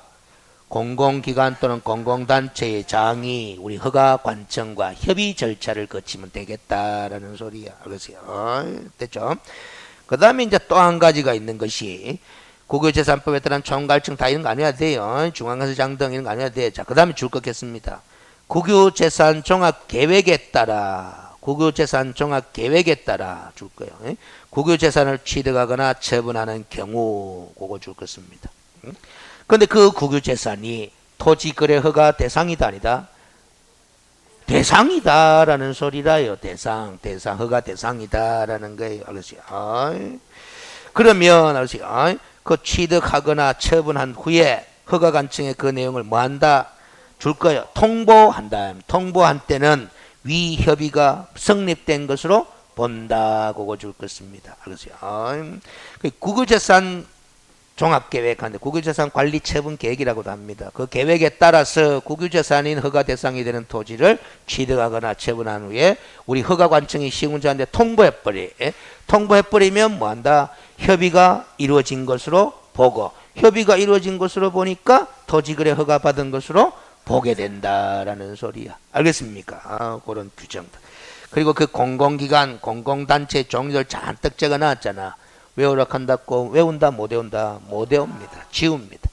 공공기관 또는 공공단체의 장이 우리 허가관청과 협의 절차를 거치면 되겠다라는 소리야. 알겠어요? 됐죠? 그 다음에 이제 또 한 가지가 있는 것이 국유재산법에 따른 총괄청 다 이런 거 안 해야 돼요. 중앙관세장 등 이런 거 안 해야 돼. 자, 그 다음에 줄 긋겠습니다. 국유재산 종합계획에 따라 국유재산 종합계획에 따라 줄 거예요. 국유재산을 취득하거나 처분하는 경우 그거 줄 것입니다. 근데 그 국유재산이 토지거래 허가 대상이다 아니다? 대상이다라는 소리라요. 대상 허가 대상이다라는 거예요. 알겠어요? 그러면 알겠어요? 그 취득하거나 처분한 후에 허가관청에 그 내용을 뭐 한다? 줄 거예요. 통보한다. 통보한 때는 위 협의가 성립된 것으로 본다. 그거 줄 것입니다. 알겠어요? 국유재산 종합계획하는데 국유재산 관리 처분 계획이라고도 합니다. 그 계획에 따라서 국유재산인 허가 대상이 되는 토지를 취득하거나 처분한 후에 우리 허가관청이 시군자한테 통보해버리면 뭐한다? 협의가 이루어진 것으로 보고 협의가 이루어진 것으로 보니까 토지거래 허가 받은 것으로 보게 된다라는 소리야. 알겠습니까? 그런 규정들. 그리고 그 공공기관, 공공단체 종류를 잔뜩 적어놨잖아. 외우라 한다고 외운다 못 외운다 못 외웁니다. 지웁니다.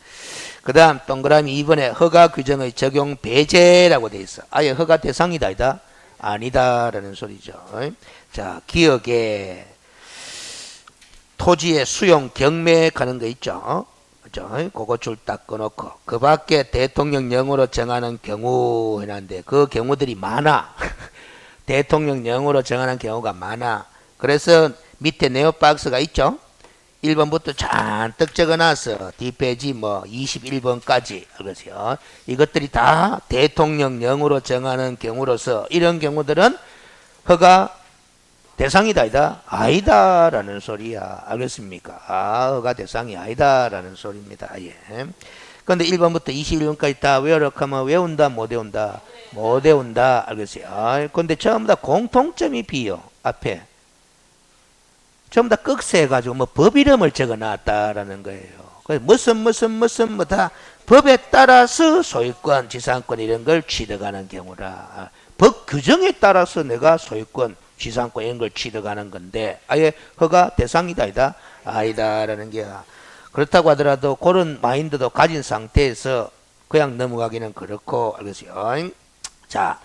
그 다음 동그라미 2번에 허가 규정의 적용 배제라고 돼 있어. 아예 허가 대상이다 아니다 라는 소리죠. 자, 기억에 토지의 수용 경매 가는 거 있죠. 그죠? 그거 줄 딱 꺼놓고 그 밖에 대통령령으로 정하는 경우 해놨는데 그 경우들이 많아. 대통령령으로 정하는 경우가 많아. 그래서 밑에 네오박스가 있죠. 1번부터 잔뜩 적어놨어. 뒷페이지 뭐 21번까지. 그러세요. 이것들이 다 대통령령으로 정하는 경우로서 이런 경우들은 허가 대상이다 아니다 라는 소리야. 알겠습니까? 허가 대상이 아니다 라는 소리입니다. 예. 근데 1번부터 21번까지 다 외우라 하면 외운다 못 외운다 못 외운다. 알겠어요. 근데 전부 다 공통점이 비요. 앞에 전부 다 꺽쇠해가지고 뭐 법 이름을 적어놨다라는 거예요. 그래서 무슨 뭐 다 법에 따라서 소유권, 지상권 이런 걸 취득하는 경우라. 법 규정에 따라서 내가 소유권, 지상권 이런 걸 취득하는 건데 아예 허가 대상이다 아니다라는 게 그렇다고 하더라도 그런 마인드도 가진 상태에서 그냥 넘어가기는 그렇고 알겠어요. 자.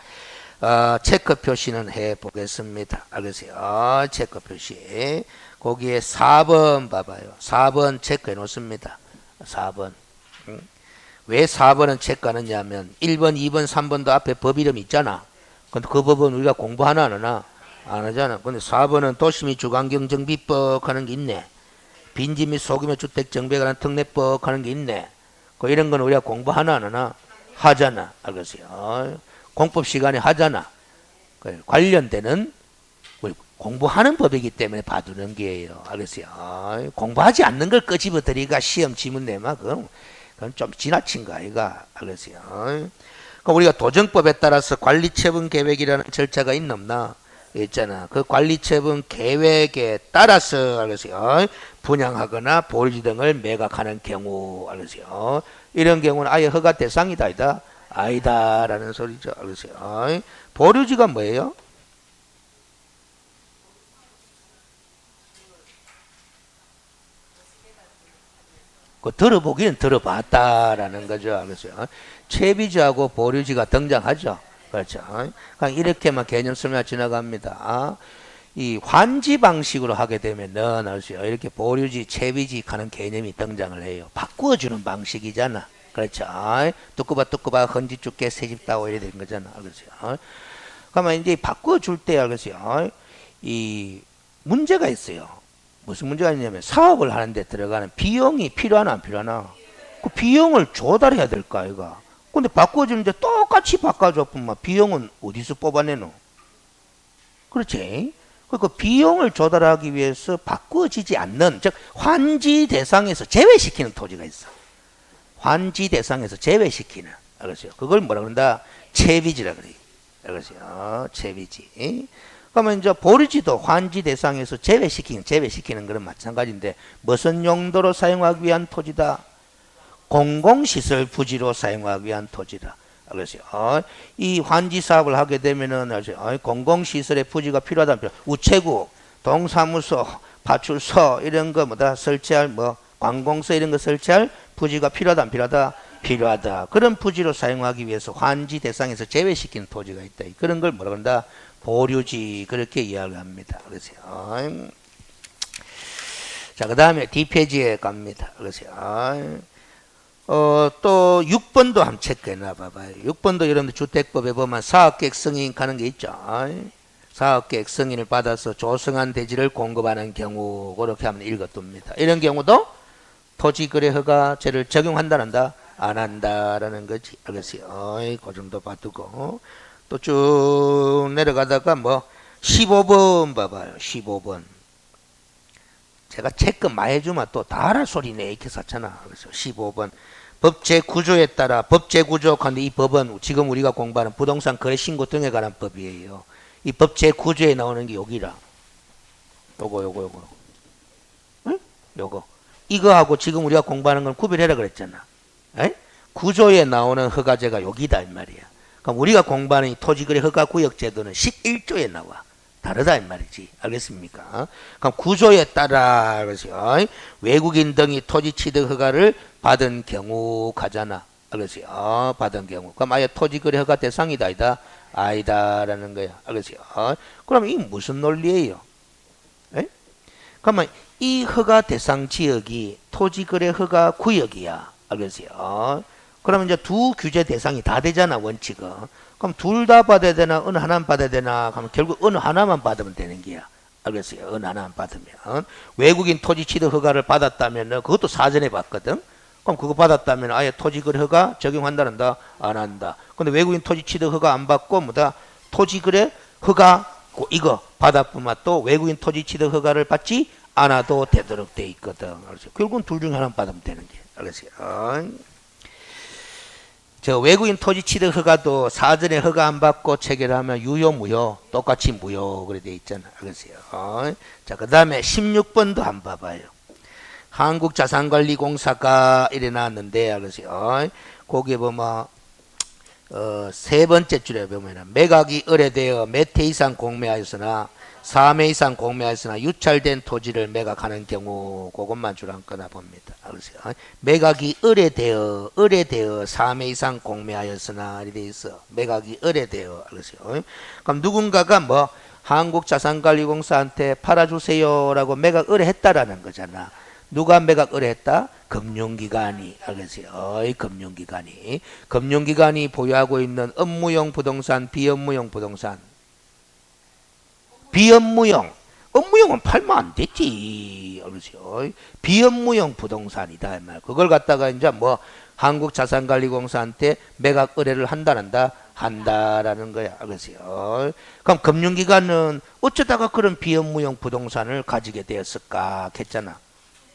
체크 표시는 해 보겠습니다. 알겠어요? 체크 표시. 거기에 4번 봐봐요. 4번 체크해 놓습니다. 4번. 왜 4번은 체크하느냐 하면 1번, 2번, 3번도 앞에 법 이름 있잖아. 근데 그 법은 우리가 공부하나 안 하나? 안 하잖아. 근데 4번은 도시및 주관경정비법 하는 게 있네. 빈지 및 소규모 주택 정비에 관한 특례법 하는 게 있네. 이런 건 우리가 공부하나 안 하나? 하잖아. 알겠어요? 공법 시간에 하잖아. 관련되는 공부하는 법이기 때문에 봐두는 게예요. 알겠어요? 공부하지 않는 걸 끄집어들이가 시험 지문 내면 그건 좀 지나친 거 아이가. 알겠어요? 그럼 우리가 도정법에 따라서 관리처분 계획이라는 절차가 있나 없나? 있잖아. 그 관리처분 계획에 따라서 알겠어요? 분양하거나 보유지 등을 매각하는 경우 알겠어요? 이런 경우는 아예 허가 대상이다 아니다 라는 소리죠. 알겠어요? 보류지가 뭐예요? 그 들어보기는 들어봤다라는 거죠. 그래서 채비지하고 보류지가 등장하죠. 그렇죠. 그러니까 이렇게만 개념 설명 지나갑니다. 이 환지 방식으로 하게 되면은 알죠. 이렇게 보류지, 채비지 하는 개념이 등장을 해요. 바꾸어주는 방식이잖아. 그렇죠. 뚜꾸바 헌지 죽게 새집 따고 이래 되는 거잖아. 그렇죠. 그러면 이제 바꾸어줄 때 알겠어요. 이 문제가 있어요. 무슨 문제가 있냐면 사업을 하는데 들어가는 비용이 필요하나 안 필요하나? 그 비용을 조달해야 될까 이거. 근데 바꿔주는데 똑같이 바꿔줘뿐만 비용은 어디서 뽑아내노? 그렇지? 그 비용을 조달하기 위해서 바꿔지지 않는, 즉 환지 대상에서 제외시키는 토지가 있어. 환지 대상에서 제외시키는. 알겠어요? 그걸 뭐라 그런다? 채비지라 그래요. 알겠어요? 채비지. 그러면 이제 보류지도 환지 대상에서 제외시키는 그런 마찬가지인데 무슨 용도로 사용하기 위한 토지다? 공공시설 부지로 사용하기 위한 토지다. 알겠어요? 이 환지 사업을 하게 되면은 공공시설의 부지가 필요하다는 필요. 우체국, 동사무소, 파출소 이런 거 뭐다 설치할 뭐 관공서 이런 거 설치할 부지가 필요하다 안 필요하다? 필요하다. 그런 부지로 사용하기 위해서 환지 대상에서 제외시키는 토지가 있다. 그런 걸 뭐라 그런다? 보류지 그렇게 이야기합니다. 그러세요. 자, 그 다음에 D페이지에 갑니다. 그러세요. 또 6번도 한번 체크해 놔봐봐요. 6번도 여러분들 주택법에 보면 사업계획 승인 하는 게 있죠. 사업계획 승인을 받아서 조성한 대지를 공급하는 경우 그렇게 하면 읽어둡니다. 이런 경우도 토지거래 허가제를 적용한다는다 안 한다라는 거지. 알겠어요. 그 정도 봐두고 또 쭉 내려가다가 뭐 15번 봐봐요. 15번 제가 체크 많이 해주면 또 다 알아 소리네 이렇게 썼잖아. 그래서 15번 법제 구조에 따라 법제 구조 근데 이 법은 지금 우리가 공부하는 부동산 거래 신고 등에 관한 법이에요. 이 법제 구조에 나오는 게 여기라. 요거. 응? 요거. 이거하고 지금 우리가 공부하는 건 구별해라 그랬잖아. 에? 구조에 나오는 허가제가 여기다 이 말이야. 그럼 우리가 공부하는 이 토지거래 허가 구역 제도는 11조에 나와. 다르다 이 말이지. 알겠습니까? 그럼 구조에 따라 그래서 외국인 등이 토지 취득 허가를 받은 경우 가잖아. 알겠어요? 받은 경우. 그럼 아예 토지거래 허가 대상이다 아니다? 아니다라는 거야. 알겠어요? 그럼 이 무슨 논리예요? 에? 그러면 이 허가 대상 지역이 토지거래 허가 구역이야. 알겠어요? 그러면 이제 두 규제 대상이 다 되잖아 원칙은. 그럼 둘 다 받아야 되나 어느 하나만 받아야 되나 하면 결국 어느 하나만 받으면 되는 거야. 알겠어요? 어느 하나만 받으면. 외국인 토지 취득 허가를 받았다면 그것도 사전에 받거든. 그럼 그거 받았다면 아예 토지거래 허가 적용한다는다 안 한다. 근데 외국인 토지 취득 허가 안 받고 뭐다 토지거래 허가 이거 받았구만 또 외국인 토지 취득 허가를 받지 않아도 되도록 돼 있거든. 알겠어요? 결국은 둘 중에 하나만 받으면 되는 게. 알겠어요? 저 외국인 토지 취득 허가도 사전에 허가 안 받고 체결하면 유효 무효 똑같이 무효 그래 돼 있잖아. 알겠어요? 자, 그 다음에 16번도 한번 봐봐요. 한국자산관리공사가 이래 나왔는데 알겠어요? 거기에 보면 세 번째 줄에 보면 매각이 의뢰되어 몇 회 이상 공매하였으나 3회 이상 공매하였으나 유찰된 토지를 매각하는 경우 그것만 줄안거나 봅니다. 알겠어요? 매각이 의뢰되어 3회 이상 공매하였으나 이래 있어. 매각이 의뢰되어 알겠어요? 그럼 누군가가 뭐 한국자산관리공사한테 팔아주세요라고 매각 의뢰했다라는 거잖아. 누가 매각 의뢰했다? 금융기관이. 알겠어요? 금융기관이 보유하고 있는 업무용 부동산, 비업무용 부동산. 업무용은 팔면 안 되지. 알겠어요? 비업무용 부동산이다. 그걸 갖다가 이제 뭐 한국자산관리공사한테 매각 의뢰를 한다라는 거야. 알겠어요? 그럼 금융기관은 어쩌다가 그런 비업무용 부동산을 가지게 되었을까? 했잖아.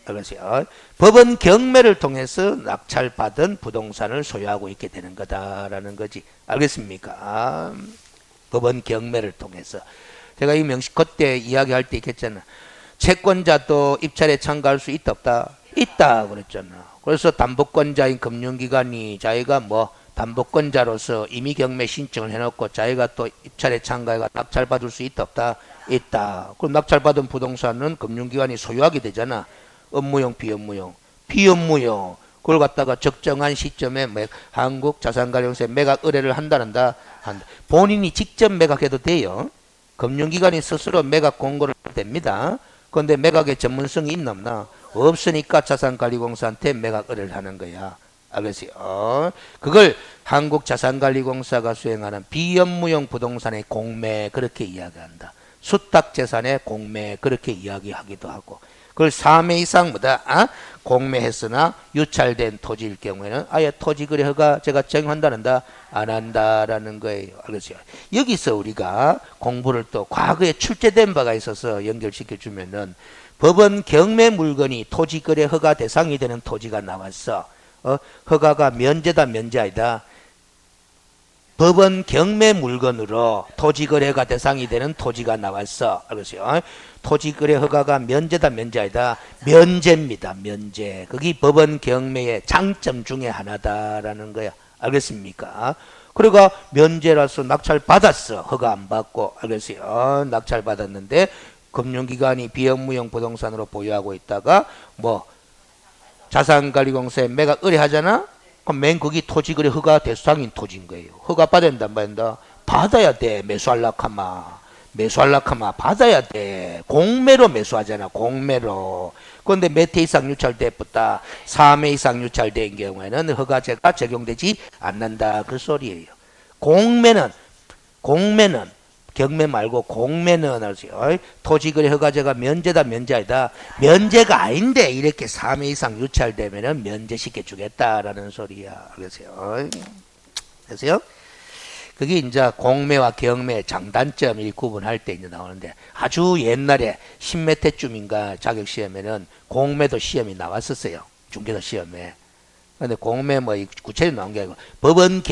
알겠어요? 법원 경매를 통해서 낙찰받은 부동산을 소유하고 있게 되는 거다라는 거지. 알겠습니까? 법원 경매를 통해서. 제가 이 명식 그때 이야기할 때 있겠잖아. 채권자도 입찰에 참가할 수 있다 없다? 있다 그랬잖아. 그래서 담보권자인 금융기관이 자기가 뭐 담보권자로서 이미 경매 신청을 해놓고 자기가 또 입찰에 참가해가 낙찰받을 수 있다 없다? 있다. 그럼 낙찰받은 부동산은 금융기관이 소유하게 되잖아. 업무용 비업무용. 비업무용. 그걸 갖다가 적정한 시점에 한국자산관리공사에 매각 의뢰를 한다. 본인이 직접 매각해도 돼요. 금융기관이 스스로 매각 공고를 해도 됩니다. 그런데 매각의 전문성이 있나 없나? 없으니까 자산관리공사한테 매각 의뢰를 하는 거야. 알겠어요? 그걸 한국자산관리공사가 수행하는 비업무용 부동산의 공매 그렇게 이야기한다. 수탁재산의 공매 그렇게 이야기하기도 하고, 그걸 3회 이상 공매했으나 유찰된 토지일 경우에는 아예 토지거래 허가 제가 정한다는다 안 한다라는 거예요. 알겠어요? 여기서 우리가 공부를 또 과거에 출제된 바가 있어서 연결시켜 주면은 법원 경매 물건이 토지거래 허가 대상이 되는 토지가 나왔어. 허가가 면제다 면제 아니다. 법원 경매 물건으로 토지거래가 대상이 되는 토지가 나왔어. 알겠어요? 토지거래 허가가 면제다 면제 아니다. 면제입니다. 면제. 그게 법원 경매의 장점 중에 하나다라는 거야. 알겠습니까? 그러니까 면제라서 낙찰 받았어. 허가 안 받고. 알겠어요? 낙찰 받았는데 금융기관이 비업무용 부동산으로 보유하고 있다가 자산관리공사에 매각 의뢰하잖아. 그럼 맨 거기 토지거래 허가 대상인 토지인 거예요. 허가 받아야 된다, 받는다? 받아야 돼. 매수할라카마 받아야 돼. 공매로 매수하잖아. 공매로. 그런데 몇 회 이상 유찰됐다. 3회 이상 유찰된 경우에는 허가제가 적용되지 않는다. 그 소리예요. 공매는 경매 말고 공매는 토지거래 허가제가 면제다 면제 아니다. 면제가 아닌데 이렇게 3회 이상 유찰되면은 면제시켜 주겠다라는 소리야. 그래서요. 그게 이제 공매와 경매 장단점을 구분할 때 이제 나오는데, 아주 옛날에 10몇 회쯤인가 자격 시험에는 공매도 시험이 나왔었어요. 중개사 시험에. 근데 공매 구체적으로 나온 게 아니고 법원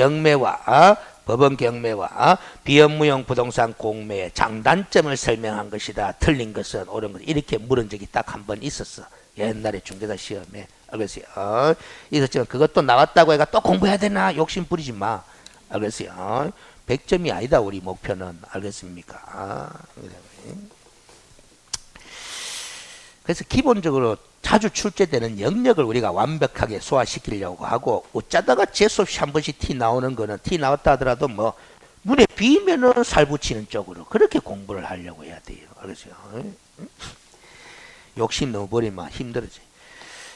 경매와 비업무용 부동산 공매의 장단점을 설명한 것이다. 틀린 것은 옳은 것. 이렇게 물은 적이 딱 한 번 있었어. 옛날에 중개사 시험에. 알겠어요? 있었지만 그것도 나왔다고 해가 또 공부해야 되나? 욕심 부리지 마. 알겠어요? 100점이 아니다. 우리 목표는. 알겠습니까? 그래서 기본적으로 자주 출제되는 영역을 우리가 완벽하게 소화시키려고 하고, 어쩌다가 재수없이 한 번씩 티 나오는 거는 티 나왔다 하더라도 눈에 비면은 살 붙이는 쪽으로 그렇게 공부를 하려고 해야 돼요. 알겠어요? 욕심 너무 버리면 힘들어져.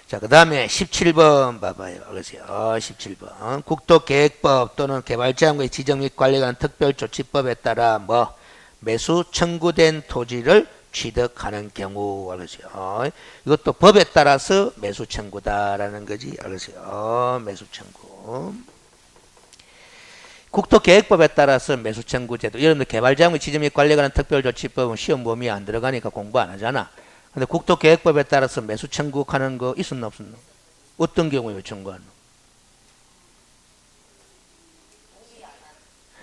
자, 그 다음에 17번 봐봐요. 알겠어요? 17번. 국토계획법 또는 개발지원구의 지정 및 관리에 관한 특별조치법에 따라 매수 청구된 토지를 취득하는 경우. 알겠어요? 이것도 법에 따라서 매수 청구다라는 거지. 알겠어요? 매수 청구. 국토계획법에 따라서 매수 청구제도. 여러분들 개발지원구의 지정 및 관리에 관한 특별조치법은 시험 범위에 안 들어가니까 공부 안 하잖아. 근데 국토계획법에 따라서 매수 청구하는 거 있었나 없었나? 어떤 경우에 청구하는?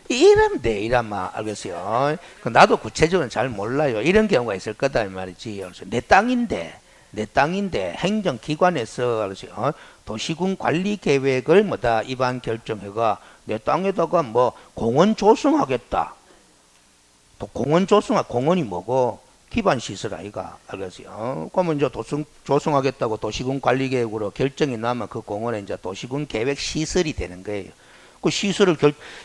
이런데 이란마. 알겠어요? 나도 구체적으로는 잘 몰라요. 이런 경우가 있을 거다 이 말이지. 내 땅인데 행정기관에서 알겠어요? 도시군 관리 계획을 입안 결정해가 내 땅에다가 공원 조성하겠다. 또 공원이 뭐고? 기반 시설 아이가. 알겠어요? 그러면 이제 조성하겠다고 도시군 관리 계획으로 결정이 나면 그 공원에 이제 도시군 계획 시설이 되는 거예요. 그 시설을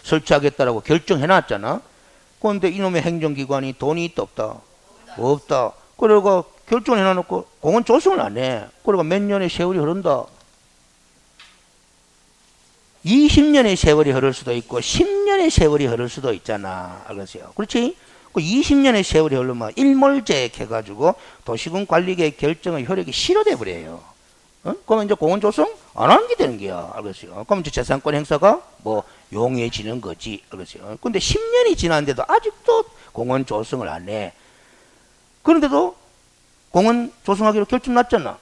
설치하겠다라고 결정해 놨잖아. 그런데 이놈의 행정기관이 돈이 있다 없다? 없다. 그러고 결정을 해 놔놓고 공원 조성을 안 해. 그러고 몇 년의 세월이 흐른다. 20년의 세월이 흐를 수도 있고 10년의 세월이 흐를 수도 있잖아. 알겠어요? 그렇지? 그 20년의 세월이 흐르면 일몰제액 해가지고 도시군 관리계획 결정의 효력이 실효돼 버려요. 그러면 이제 공원 조성 안 하는 게 되는 거야. 알겠어요? 그럼 이제 재산권 행사가 용이해지는 거지. 알겠어요? 근데 10년이 지났는데도 아직도 공원 조성을 안 해. 그런데도 공원 조성하기로 결정 났잖아.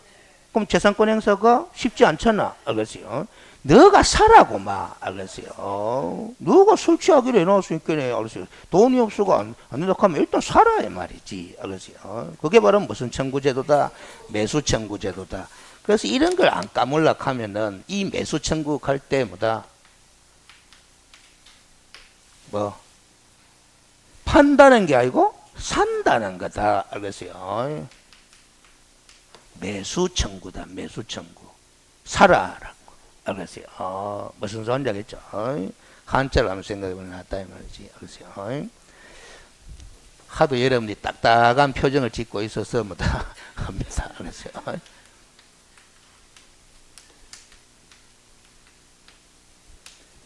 그럼 재산권 행사가 쉽지 않잖아. 알겠어요? 너가 사라고 알겠어요? 너가 설치하기로 해놨으니까 알겠어요? 돈이 없어가 안 된다 하면 일단 사라 이 말이지. 알겠어요? 그게 바로 무슨 청구제도다? 매수 청구제도다. 그래서 이런 걸 안 까물라 하면은 이 매수 청구할 때 판다는 게 아니고 산다는 거다. 알겠어요? 매수 청구다. 매수 청구. 살아라고. 알겠어요? 무슨 소리인지 알겠죠? 한자를 한번 생각해보면 낫다 이 말이지. 알겠어요? 하도 여러분들이 딱딱한 표정을 짓고 있어서 뭐다 합니다. 알겠어요?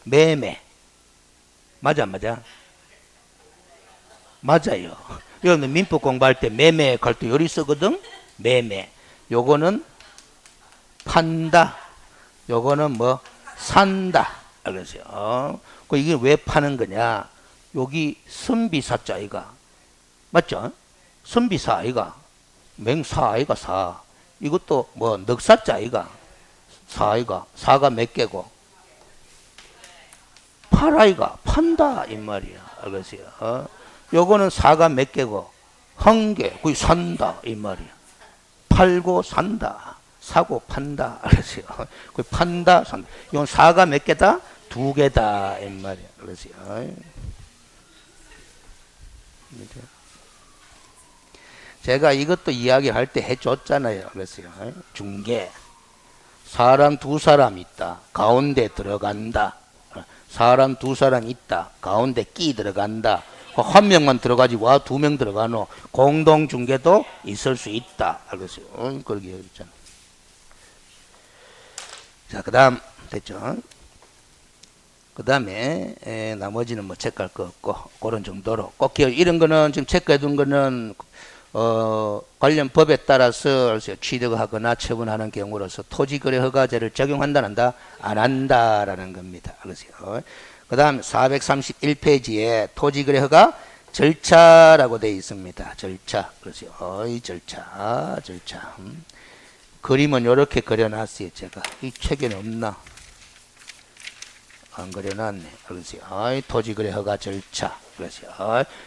매매. 맞아, 안 맞아? 맞아요. 여러분들 민법 공부할 때 매매 갈때 요리 쓰거든? 매매. 요거는 판다. 요거는 뭐 산다. 알겠어요? 이게 왜 파는 거냐? 여기 선비사자 아이가. 맞죠? 선비사 아이가. 맹사 아이가 사. 이것도 뭐 넉사자 아이가. 사 아이가. 사가 몇 개고. 팔아이가. 판다. 이 말이야. 알겠어요? 요거는 사가 몇 개고. 한 개. 거기 산다. 이 말이야. 팔고 산다. 사고 판다. 알았어요. 그 판다, 산다. 이건 사가 몇 개다? 두 개다. 이 말이야. 알았어요. 제가 이것도 이야기할 때 해줬잖아요. 그랬어요. 중개. 사람 두 사람 있다. 가운데 들어간다. 사람 두 사람 있다. 가운데 끼 들어간다. 한 명만 들어가지 와 두 명 들어가노. 공동 중개도 있을 수 있다. 알겠어요. 그렇게 얘기했잖아. 자, 그 다음 됐죠? 그 다음에 나머지는 뭐 체크할 거 없고 그런 정도로 꼭 기억. 이런 거는 지금 체크해둔 거는 관련 법에 따라서 취득하거나 처분하는 경우로서 토지거래 허가제를 적용한다는다 안 한다라는 겁니다. 알겠어요? 그 다음 431페이지에 토지거래 허가 절차라고 되어 있습니다. 절차. 그렇죠. 절차. 그림은 이렇게 그려놨어요. 제가 이 책에는 없나? 안 그려놨네. 그렇죠. 토지거래 허가 절차. 그렇죠.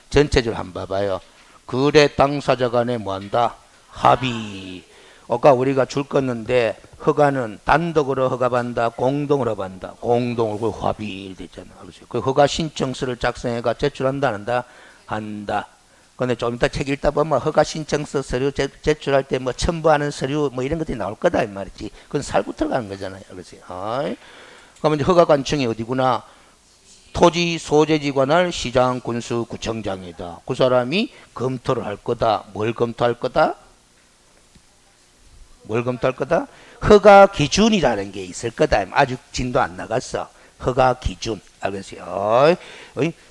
전체적으로 한번 봐봐요. 거래 당사자 간에 뭐한다? 합의. 아까 우리가 줄 건데 허가는 단독으로 허가받는다, 공동으로 받는다. 공동으로 합의 됐잖아. 그렇죠. 그 허가 신청서를 작성해가 제출한다는다, 한다. 근데 좀 이따 책 읽다 보면 허가 신청서 서류 제출할 때 뭐 첨부하는 서류 뭐 이런 것들이 나올 거다 이 말이지. 그건 살고 들어가는 거잖아요. 그렇죠. 그러면 이제 허가 관청이 어디구나? 토지 소재지 관할 시장 군수 구청장이다. 그 사람이 검토를 할 거다. 뭘 검토할 거다? 뭘 검토할 거다? 허가 기준이라는 게 있을 거다. 아직 진도 안 나갔어. 허가 기준. 알겠어요?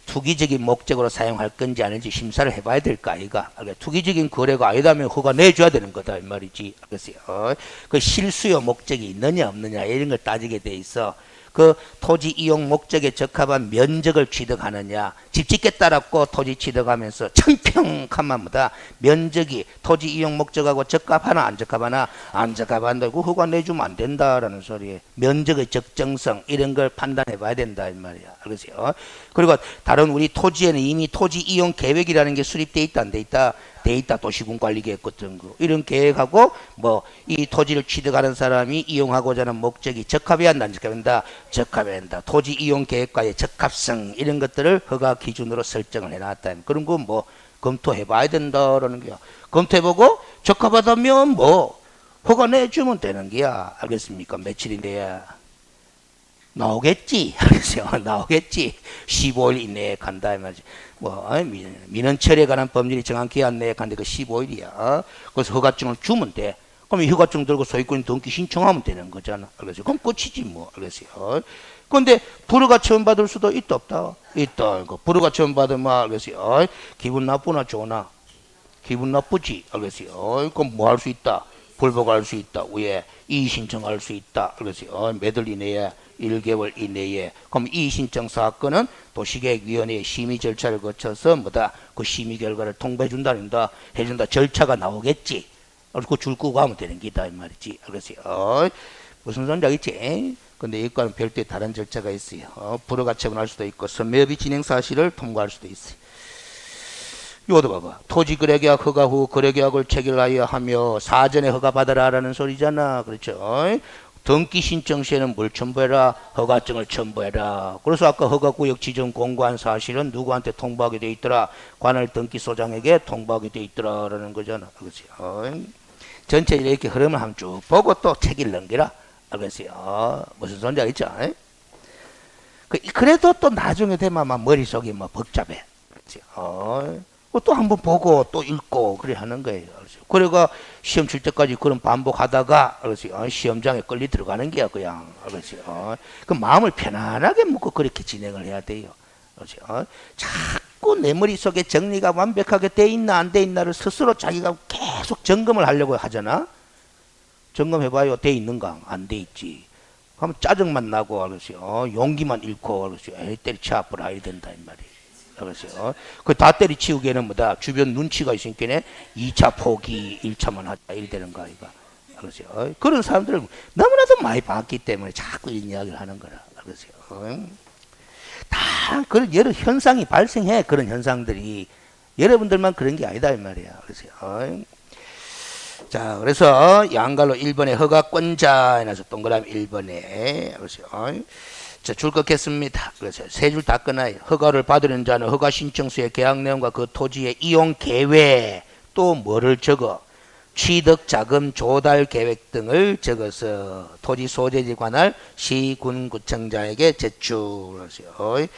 투기적인 목적으로 사용할 건지 아닌지 심사를 해봐야 될 거 아이가. 투기적인 거래가 아니다면 허가 내줘야 되는 거다. 이 말이지. 알겠어요? 그 실수요 목적이 있느냐 없느냐 이런 걸 따지게 돼 있어. 그 토지 이용 목적에 적합한 면적을 취득하느냐. 집 짓겠다라고 토지 취득하면서 청평칸만 보다 면적이 토지 이용 목적하고 적합하나 안 적합하나 안 적합한다. 그 허가 내주면 안 된다라는 소리에 면적의 적정성 이런 걸 판단해 봐야 된다 이 말이야. 알겠어요? 그리고 다른 우리 토지에는 이미 토지 이용 계획이라는 게 수립돼 있다 안 돼 있다? 돼 있다. 도시군관리계획 같은 거 이런 계획하고 뭐 이 토지를 취득하는 사람이 이용하고자 하는 목적이 적합해야 한다 안 적합한다? 적합해야 한다. 토지 이용 계획과의 적합성 이런 것들을 허가 기준으로 설정을 해놨다. 그런 거 뭐 검토해 봐야 된다라는 거야. 검토해보고 적합하다면 뭐 허가 내주면 되는 거야. 알겠습니까? 며칠 이내에 나오겠지. 알겠어요? 나오겠지. 15일 이내에 간다 이 말이지. 뭐 민원처리에 관한 법률이 정한 기한 내에 간데 그 15일이야. 그래서 허가증을 주면 돼. 그럼 허가증 들고 소유권 등기 신청하면 되는 거잖아. 알겠어요? 그럼 끝이지 뭐. 알겠어요? 근데 불허가 처음 받을 수도 있다 없다? 있다. 불허가 처음 받으면 알겠어요? 기분 나쁘나 좋으나? 기분 나쁘지. 알겠어요? 그럼 뭐 할 수 있다? 불복할 수 있다. 왜? 이의 신청할 수 있다. 알겠어요? 몇월 이내에? 1개월 이내에. 그럼 이의 신청 사건은 도시계획위원회의 심의 절차를 거쳐서 뭐다? 그 심의 결과를 통보해 준다는다. 해준다. 절차가 나오겠지. 그거 줄 끄고 하면 되는 기다 이 말이지. 알겠어요? 무슨 소리인지 알겠지? 근데 이과는 별도의 다른 절차가 있어요. 불허가 처분할 수도 있고 선매협의 진행 사실을 통보할 수도 있어요. 이것도 봐봐. 토지거래계약 허가 후 거래계약을 체결하여 하며 사전에 허가받아라라는 소리잖아. 그렇죠? 등기 신청 시에는 뭘 첨부해라? 허가증을 첨부해라. 그래서 아까 허가구역 지정 공고한 사실은 누구한테 통보하게 돼 있더라? 관할 등기소장에게 통보하게 돼 있더라라는 거잖아. 그렇죠? 전체 이렇게 흐름을 한번 쭉 보고 또 책 읽는 게라. 알겠어요? 무슨 소리인지 알겠죠? 그래도 또 나중에 되면 막 머릿속이 뭐 복잡해. 그렇죠? 또 한번 보고 또 읽고 그래 하는 거예요. 그래가 시험 칠 때까지 그런 반복하다가 시험장에 끌리 들어가는 게야 그냥. 그 마음을 편안하게 먹고 그렇게 진행을 해야 돼요. 자꾸 내 머릿속에 정리가 완벽하게 돼 있나 안 돼 있나를 스스로 자기가 계속 점검을 하려고 하잖아. 점검해봐요. 돼 있는가? 안 돼 있지. 그러면 짜증만 나고 용기만 잃고 때리쳐 버려야 된다 이 말이에요. 그 다 때리치우기에는 뭐다 주변 눈치가 있으니까 2차 포기 1차만 하자 이래 되는 거 아이가. 그런 사람들을 너무나도 많이 봤기 때문에 자꾸 이런 이야기를 하는 거라. 다 그런 여러 현상이 발생해. 그런 현상들이 여러분들만 그런 게 아니다 이 말이야. 자, 그래서 양갈로 1번에 허가권자 해놔서 동그라미 1번에 자, 줄 긋겠습니다. 그래서 세 줄 다 끊어요. 허가를 받으려는 자는 허가 신청서의 계약 내용과 그 토지의 이용 계획 또 뭐를 적어 취득 자금 조달 계획 등을 적어서 토지 소재지에 관할 시군구청장에게 제출하세요.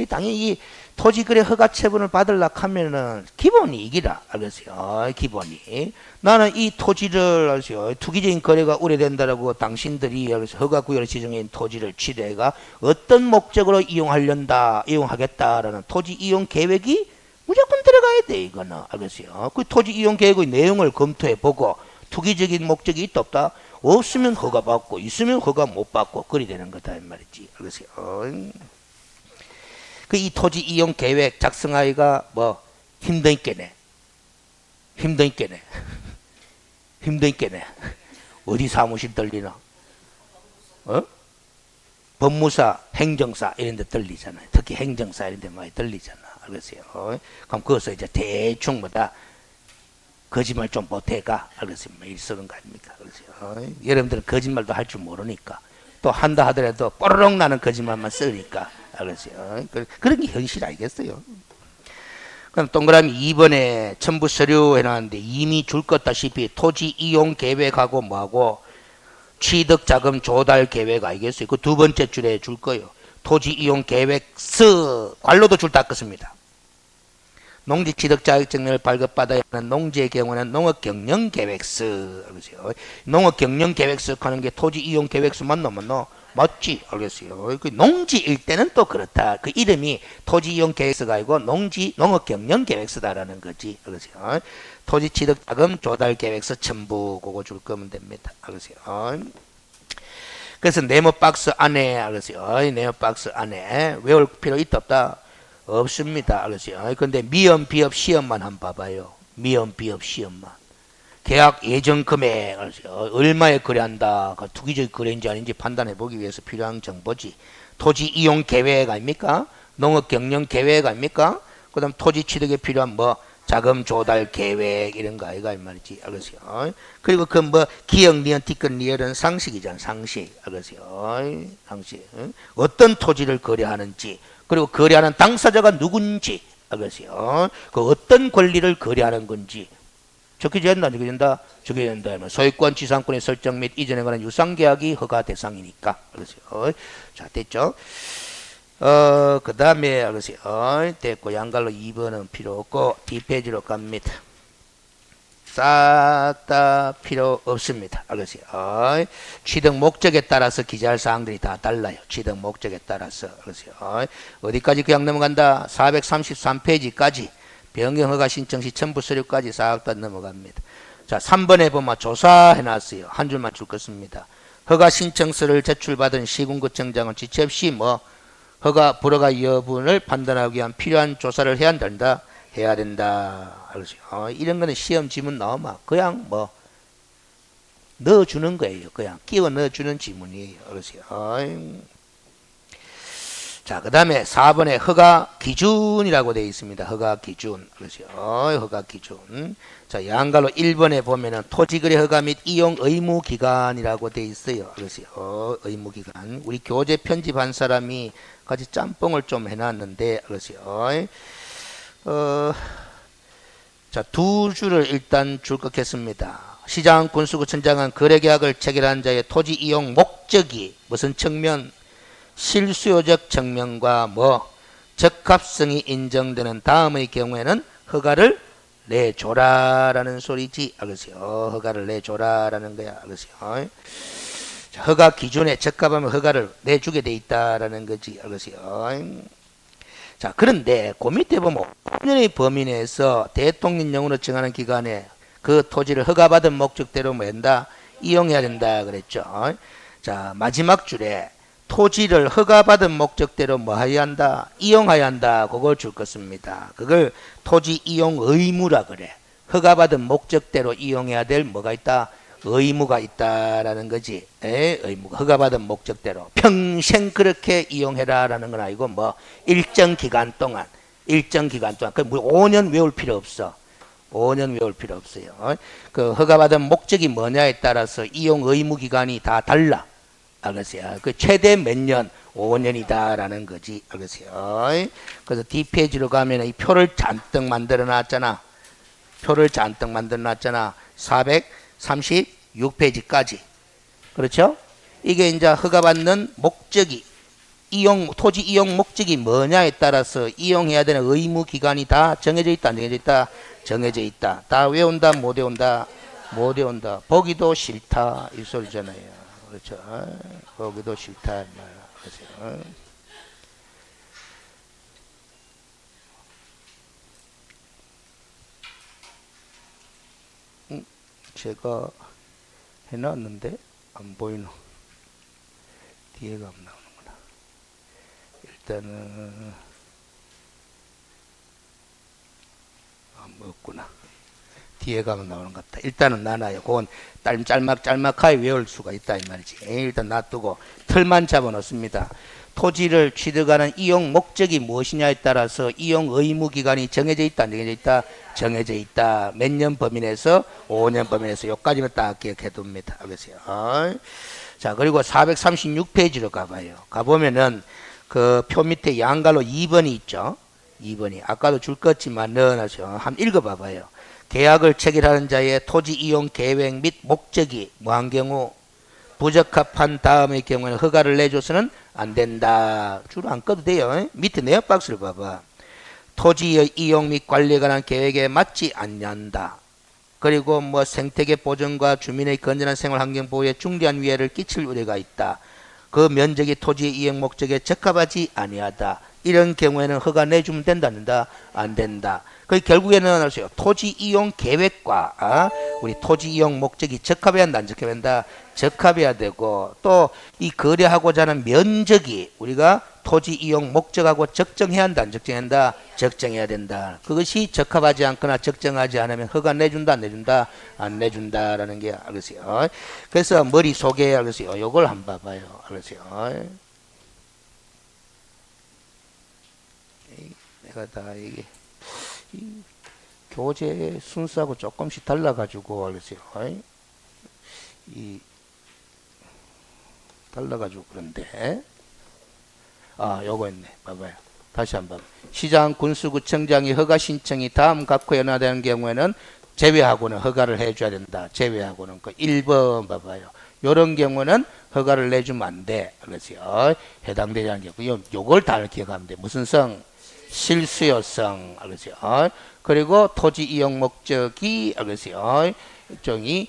당연히 이 토지거래 허가 처분을 받으려고 하면은 기본이 이기라. 알겠어요? 기본이. 나는 이 토지를 알겠어요? 투기적인 거래가 우려된다라고 당신들이 허가 구역을 지정한 토지를 취득해가 어떤 목적으로 이용하겠다라는 토지 이용 계획이 무조건 들어가야 돼, 이거는. 알겠어요? 그 토지 이용 계획의 내용을 검토해 보고 투기적인 목적이 있다 없다? 없으면 허가 받고 있으면 허가 못 받고 그리 되는 거다 이 말이지. 알겠어요? 그 이 토지 이용 계획 작성하기가 뭐 힘드니까네. 어디 사무실 들리나? 법무사, 행정사 이런 데 들리잖아요. 특히 행정사 이런 데 많이 들리잖아. 알겠어요? 그럼 거기서 이제 대충 뭐다 거짓말 좀 보태가. 알겠어요? 일 쓰는 거 아닙니까? 알겠어요? 여러분들은 거짓말도 할 줄 모르니까 또 한다 하더라도 뽀로록 나는 거짓말만 쓰니까. 알겠어요? 그런 게 현실 아니겠어요? 그럼 동그라미 2번에 첨부 서류 해놨는데 이미 줄 것 다시피 토지 이용 계획하고 뭐하고 취득 자금 조달 계획 알겠어요? 그 두 번째 줄에 줄 거예요. 토지 이용 계획서 관로도 줄 닦았습니다. 농지 취득 자격증을 발급받아야 하는 농지의 경우는 농업경영계획서. 알겠어요? 농업경영계획서 하는 게 토지 이용 계획서 맞나? 맞지? 알겠어요? 그 농지일 때는 또 그렇다. 그 이름이 토지 이용 계획서가 아니고 농업경영계획서다라는 거지. 알겠어요? 토지 취득 자금 조달 계획서 첨부 그거 줄 거면 됩니다. 알겠어요? 그래서 네모 박스 안에 알겠어요? 네모 박스 안에 외울 필요 있다 없다? 없습니다. 알겠어요? 근데 미연 비업 시험만 한번 봐봐요. 미연 비업 시험만. 계약 예정 금액 얼마에 거래한다. 투기적 거래인지 아닌지 판단해 보기 위해서 필요한 정보지. 토지 이용 계획 아닙니까? 농업 경영 계획 아닙니까? 그다음 토지 취득에 필요한 뭐 자금 조달 계획 이런 거 아이가 이 말이지. 알겠어요? 그리고 그 뭐 기억 니은 티끌 니을은 상식이잖아. 상식. 알겠어요? 상식. 어떤 토지를 거래하는지 그리고 거래하는 당사자가 누군지. 알겠어요? 그 어떤 권리를 거래하는 건지 적혀져야 된다, 적혀진다, 적혀야 된다. 소유권, 지상권의 설정 및 이전에 관한 유상계약이 허가 대상이니까. 알겠어요? 자, 됐죠? 그 다음에, 알겠어요? 됐고, 양갈로 2번은 필요 없고, 뒷페이지로 갑니다. 싹 다 필요 없습니다. 알겠어요? 취득 목적에 따라서 기재할 사항들이 다 달라요. 취득 목적에 따라서. 알겠어요? 어디까지 그냥 넘어간다? 433페이지까지. 변경허가 신청 시 첨부 서류까지 싹 다 넘어갑니다. 자, 3번에 보면 조사해놨어요. 한 줄만 줄 것입니다. 허가 신청서를 제출받은 시군구청장은 지체 없이 뭐 허가 불허가 여부를 판단하기 위한 필요한 조사를 해야 된다. 해야 된다. 알겠어요? 이런 거는 시험 지문 나오면 그냥 뭐 넣어주는 거예요. 그냥 끼워 넣어주는 지문이에요. 알겠어요? 자, 그 다음에 4번에 허가 기준이라고 되어 있습니다. 허가 기준. 그렇죠. 허가 기준. 자, 양갈로 1번에 보면은 토지거래 허가 및 이용 의무 기간이라고 되어 있어요. 그렇죠. 의무 기간. 우리 교재 편집한 사람이 같이 짬뽕을 좀 해놨는데, 그렇죠. 자, 두 줄을 일단 줄 것 같습니다. 시장 군수구청장은 거래계약을 체결한 자의 토지 이용 목적이 무슨 측면? 실수요적 측면과 뭐 적합성이 인정되는 다음의 경우에는 허가를 내줘라라는 소리지. 알겠어요? 허가를 내줘라라는 거야. 알겠어요? 자, 허가 기준에 적합하면 허가를 내주게 돼 있다라는 거지. 알겠어요? 자, 그런데 그 밑에 보면 5년의 범위 내에서 대통령령으로 정하는 기간에 그 토지를 허가받은 목적대로 뭐 한다? 이용해야 된다 그랬죠. 자, 마지막 줄에 토지를 허가받은 목적대로 뭐 해야 한다? 이용해야 한다. 그걸 줄 것입니다. 그걸 토지 이용 의무라 그래. 허가받은 목적대로 이용해야 될 뭐가 있다? 의무가 있다라는 거지. 의무가 허가받은 목적대로 평생 그렇게 이용해라라는 건 아니고 뭐 일정 기간 동안 그 5년 외울 필요 없어. 5년 외울 필요 없어요. 그 허가받은 목적이 뭐냐에 따라서 이용 의무 기간이 다 달라. 알겠어요? 그 최대 몇 년? 5년이다라는 거지. 알겠어요? 그래서 뒷페이지로 가면 이 표를 잔뜩 만들어 놨잖아. 436페이지까지. 그렇죠? 이게 이제 허가받는 목적이 토지 이용 목적이 뭐냐에 따라서 이용해야 되는 의무 기간이 다 정해져 있다, 안 정해져 있다? 정해져 있다. 다 외운다, 못 외운다? 못 외운다. 보기도 싫다 이 소리잖아요. 그렇죠? 보기도 싫다 이 말. 그렇죠? 제가 해놨는데 안 보이노? 뒤에가 안 나오는구나. 일단은 없구나. 뒤에 가면 나오는 것 같다. 일단은 나눠요. 그건 짤막하게 외울 수가 있다 이 말이지. 일단 놔두고 틀만 잡아놓습니다. 토지를 취득하는 이용 목적이 무엇이냐에 따라서 이용 의무 기간이 정해져 있다, 안 정해져 있다? 정해져 있다. 몇 년 범위 내에서? 5년 범위 내에서. 요까지만 딱 기억해 둡니다. 알겠어요? 자, 그리고 436페이지로 가봐요. 가보면은 그 표 밑에 양갈로 2번이 있죠. 2번이 아까도 줄 것지만 넣어놔서 한번 읽어봐봐요. 계약을 체결하는 자의 토지 이용 계획 및 목적이 뭐한 경우 부적합한 다음의 경우에는 허가를 내줘서는 안 된다. 줄 안 꺼도 돼요. 밑에 내역 박스를 봐봐. 토지의 이용 및 관리에 관한 계획에 맞지 않는다. 그리고 뭐 생태계 보존과 주민의 건전한 생활 환경 보호에 중대한 위해를 끼칠 우려가 있다. 그 면적이 토지의 이용 목적에 적합하지 아니하다. 이런 경우에는 허가 내주면 된다, 안 된다? 안 된다. 그 결국에는 알았어요. 토지 이용 계획과 우리 토지 이용 목적이 적합해야 한다, 안 적합해야 한다? 적합해야 되고, 또 이 거래하고자 하는 면적이 우리가 토지 이용 목적하고 적정해야 한다, 안 적정해야 한다? 적정해야 된다. 그것이 적합하지 않거나 적정하지 않으면 허가 내준다, 안 내준다? 안 내준다라는 게 알겠어요. 그래서 머릿속에 알겠어요. 요걸 한번 봐봐요. 알겠어요. 내가 다 이게 이 교재 순서하고 조금씩 달라가지고 알겠어요. 이 달라가지고 그런데 요거 있네. 봐봐요. 다시 한번. 시장 군수구청장이 허가 신청이 다음 각호에 연화되는 경우에는 제외하고는 허가를 해줘야 된다. 제외하고는 그 1번 봐봐요. 요런 경우는 허가를 내주면 안 돼. 알겠어요? 해당되지 않는 경우. 요걸 다 기억하면 돼. 무슨 성? 실수요성. 알겠어요? 그리고 토지 이용 목적이 알겠어요? 일종이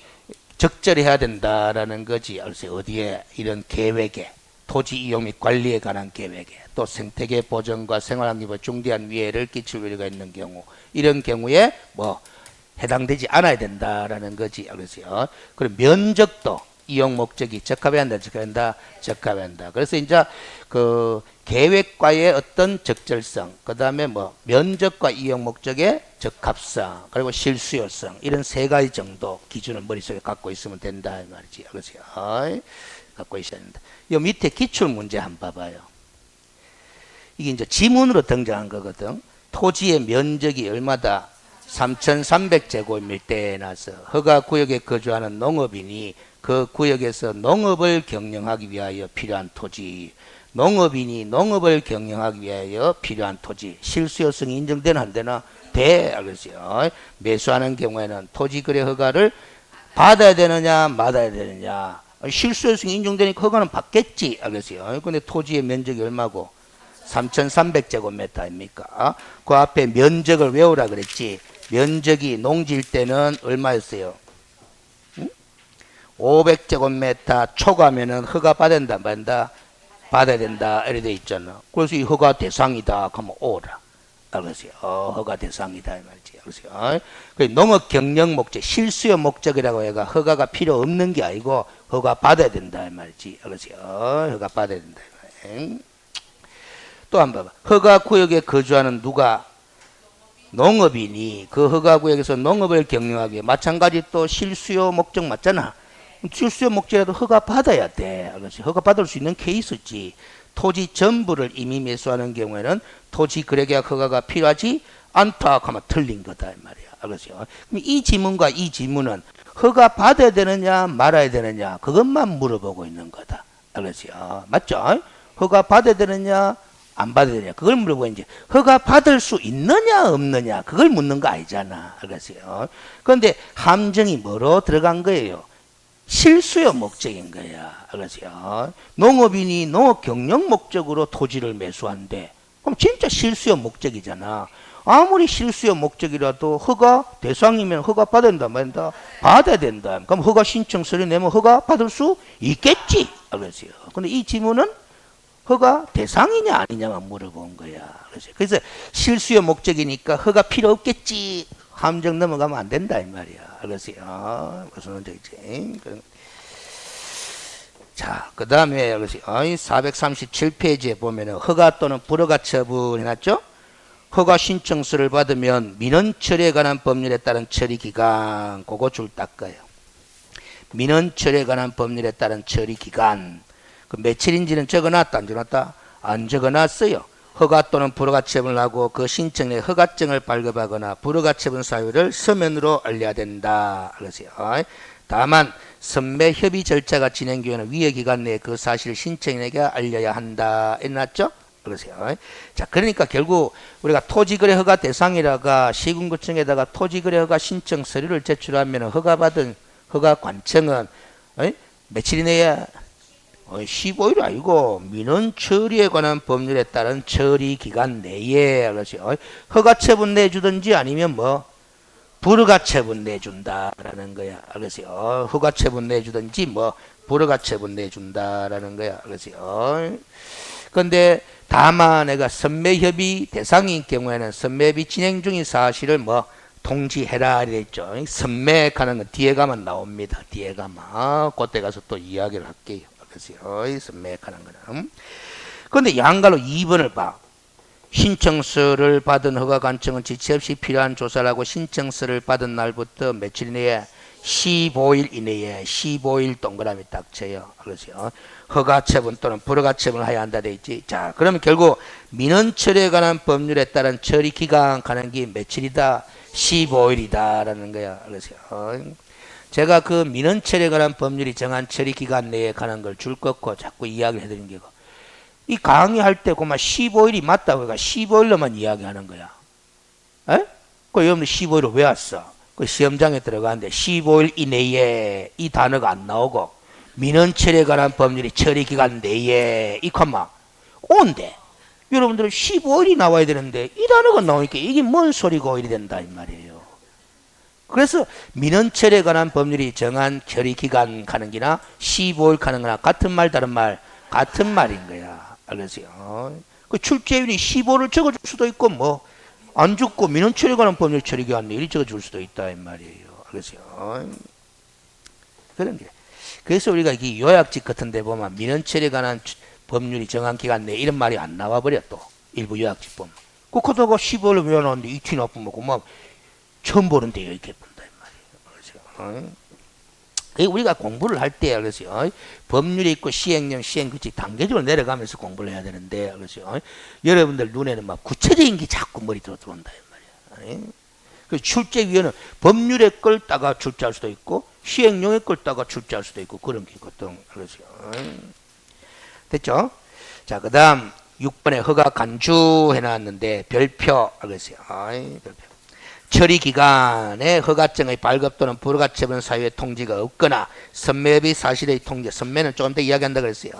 적절해야 된다라는 거지. 알겠어요? 어디에? 이런 계획에. 토지 이용 및 관리에 관한 계획에. 또 생태계 보전과 생활환경에 중대한 위해를 끼칠 우려가 있는 경우. 이런 경우에 뭐 해당되지 않아야 된다라는 거지. 알겠어요? 그리고 면적도 이용 목적이 적합해야 한다, 적합해야 한다, 적합해야 한다. 그래서 이제 그 계획과의 어떤 적절성, 그 다음에 뭐 면적과 이용 목적의 적합성, 그리고 실수요성, 이런 세 가지 정도 기준을 머릿속에 갖고 있으면 된다 이 말이지. 알겠어요? 갖고 있어야 된다. 요 밑에 기출 문제 한번 봐봐요. 이게 이제 지문으로 등장한 거거든. 토지의 면적이 얼마다? 3,300제곱미터에 나서 허가구역에 거주하는 농업인이 그 구역에서 농업을 경영하기 위하여 필요한 토지, 농업인이 농업을 경영하기 위하여 필요한 토지, 실수요성이 인정되나 안 되나? 돼. 알겠어요? 매수하는 경우에는 토지거래 허가를 받아야 되느냐, 말아야 되느냐? 실수요성이 인정되니까 허가는 받겠지. 알겠어요? 근데 토지의 면적이 얼마고? 3,300제곱미터 아닙니까? 그 앞에 면적을 외우라 그랬지. 면적이 농지일 때는 얼마였어요? 500제곱미터 초과면은 허가 받아야 된다, 말한다? 받아야 된다. 이렇게 돼 있잖아. 그래서 이 허가 대상이다. 그러면 오라. 알겠어요? 허가 대상이다. 이 말이지. 알겠어요? 그 농업 경영 목적, 실수요 목적이라고 해가 허가가 필요 없는 게 아니고 허가 받아야 된다. 이 말이지. 알겠어요? 허가 받아야 된다. 이 말이지. 또 한 번 봐봐. 허가구역에 거주하는 누가? 농업인이 그 허가구역에서 농업을 경영하기에 마찬가지 또 실수요 목적 맞잖아. 실수요 목적이라도 허가 받아야 돼. 알겠지? 허가 받을 수 있는 케이스지. 토지 전부를 이미 매수하는 경우에는 토지 거래계약 허가가 필요하지 않다 하면 틀린 거다 이 말이야. 알겠죠? 그럼 이 질문과 이 질문은 허가 받아야 되느냐 말아야 되느냐 그것만 물어보고 있는 거다. 알겠죠? 맞죠? 허가 받아야 되느냐 안 받아야 되냐 그걸 물어보고 이제 허가 받을 수 있느냐 없느냐 그걸 묻는 거 아니잖아. 알겠어요? 그런데 함정이 뭐로 들어간 거예요? 실수요 목적인 거야. 알겠어요? 농업인이 농업 경영 목적으로 토지를 매수한대. 그럼 진짜 실수요 목적이잖아. 아무리 실수요 목적이라도 허가 대상이면 허가 받아야 된다 말한다. 받아야 된다. 그럼 허가 신청서를 내면 허가 받을 수 있겠지. 알겠어요? 근데 이 질문은 허가 대상이냐 아니냐만 물어본 거야. 그래서 실수요 목적이니까 허가 필요 없겠지. 함정 넘어가면 안 된다 이 말이야. 알겠어요? 무슨 문제지? 자, 그 다음에 437페이지에 보면은 허가 또는 불허가 처분 해놨죠? 허가 신청서를 받으면 민원 처리에 관한 법률에 따른 처리 기간 그거 줄 닦아요. 민원 처리에 관한 법률에 따른 처리 기간 그 며칠인지는 적어놨다 안 적어놨다? 안 적어놨어요. 허가 또는 불허가 처분을 하고 그 신청에 허가증을 발급하거나 불허가 처분 사유를 서면으로 알려야 된다. 알았어요. 다만 선매 협의 절차가 진행 경우에는 위의 기간 내에 그 사실을 신청인에게 알려야 한다. 해놨죠? 그러세요. 자, 그러니까 결국 우리가 토지거래 허가 대상이라가 시군구청에다가 토지거래 허가 신청 서류를 제출하면 허가받은 허가관청은 며칠 이내에 15일 아니고 민원 처리에 관한 법률에 따른 처리 기간 내에 알았어요. 허가 처분 내주든지 아니면 뭐 불허가 처분 내준다라는 거야. 알았어요. 허가 처분 내주든지 뭐 불허가 처분 내준다라는 거야. 알았어요. 근데 다만 내가 선매협의 대상인 경우에는 선매협의 진행 중인 사실을 뭐 통지해라 이랬죠. 선매하는 건 뒤에 가면 나옵니다. 뒤에 가면 그때 가서 또 이야기를 할게요. 알았어요. 선매하는 거는. 근데 양가로 2번을 봐. 신청서를 받은 허가관청은 지체 없이 필요한 조사를 하고 신청서를 받은 날부터 며칠 이내에 15일 이내에 15일 동그라미 딱 쳐요. 그렇죠. 허가처분 또는 불허가처분을 해야 한다 돼 있지. 자, 그러면 결국 민원 처리에 관한 법률에 따른 처리 기간 가는 게 며칠이다? 15일이다라는 거야. 그렇죠. 제가 그 민원 처리에 관한 법률이 정한 처리 기간 내에 가는 걸 줄 꺾고 자꾸 이야기를 해드리는 게고. 이 강의할 때 그만 15일이 맞다고 해가 15일로만 이야기하는 거야. 에? 그 여러분들 15일을 왜 왔어? 그 시험장에 들어가는데 15일 이내에 이 단어가 안 나오고 민원 처리에 관한 법률이 처리 기간 내에 이 컴마 온대. 여러분들은 15일이 나와야 되는데 이 단어가 나오니까 이게 뭔 소리고 이리 된다 이 말이에요. 그래서 민원 처리에 관한 법률이 정한 처리 기간 가는 기나 15일 가는 거나 같은 말 다른 말 같은 말인 거야. 알겠어요? 그 출제인이 15를 적어줄 수도 있고 뭐 안 죽고 민원 처리에 관한 법률 처리 기간 내일 적어줄 수도 있다 이 말이에요. 알겠어요? 그런 게. 그래서 우리가 이 요약집 같은 데 보면 민원 처리에 관한 법률이 정한 기간 내에 이런 말이 안 나와버려 또 일부 요약집 보면. 그 거다가 15일을 왜 나왔는데 이티 나쁜 거고 막 처음 보는데 이렇게 본다 이 말이에요. 알겠어요? 우리가 공부를 할 때, 그래서요. 법률이 있고 시행령, 시행규칙 단계적으로 내려가면서 공부를 해야 되는데, 그래서요. 여러분들 눈에는 막 구체적인 게 자꾸 머리 들어온다, 이 말이야. 그 출제위원은 법률에 끌다가 출제할 수도 있고, 시행령에 끌다가 출제할 수도 있고, 그런 게 있거든. 그래서요. 됐죠? 자, 그 다음 6번에 허가 간주 해놨는데, 별표, 알겠어요. 별표. 처리 기간에 허가증의 발급 또는 불허가처분 사유의 통지가 없거나 선매업이 사실의 통지, 선매는 조금 더 이야기한다 그랬어요.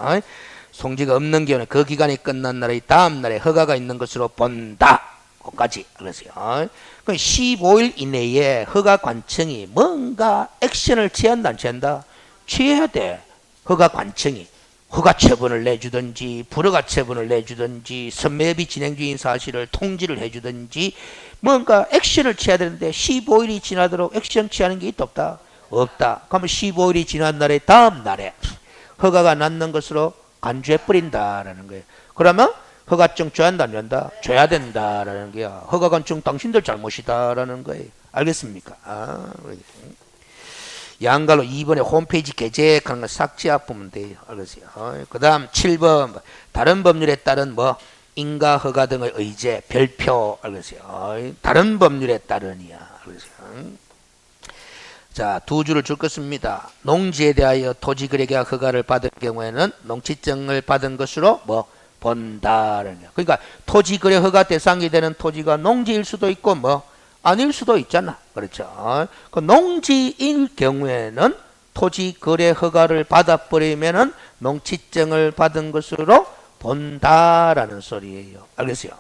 송지가 없는 경우는 그 기간이 끝난 날의 다음 날에 허가가 있는 것으로 본다. 거기까지 그랬어요. 그럼 15일 이내에 허가관청이 뭔가 액션을 취한다 안 취한다? 취해야 돼. 허가관청이 허가처분을 내주든지 불허가처분을 내주든지 선매업이 진행 중인 사실을 통지를 해주든지 뭔가 액션을 취해야 되는데 15일이 지나도록 액션 취하는 게 있다 없다? 없다. 그러면 15일이 지난 날의 다음 날에 허가가 났는 것으로 간주해버린다라는 거예요. 그러면 허가증 줘야 한다 안 한다? 줘야 된다라는 거야. 허가관청 당신들 잘못이다라는 거예요. 알겠습니까? 양갈로 2번에 홈페이지 게재하는 거 삭제해 보면 돼요. 알겠어요? 그 다음 7번 다른 법률에 따른 뭐 인가 허가 등의 의제 별표. 알겠어요? 다른 법률에 따른이야. 알겠어요? 자, 두 줄을 줄 것입니다. 농지에 대하여 토지거래계약 허가를 받은 경우에는 농지증을 받은 것으로 뭐 본다라는 거야. 그러니까 토지거래 허가 대상이 되는 토지가 농지일 수도 있고 뭐 아닐 수도 있잖아. 그렇죠? 그 농지일 경우에는 토지거래 허가를 받아버리면은 농지증을 받은 것으로 본다라는 소리예요. 알겠어요?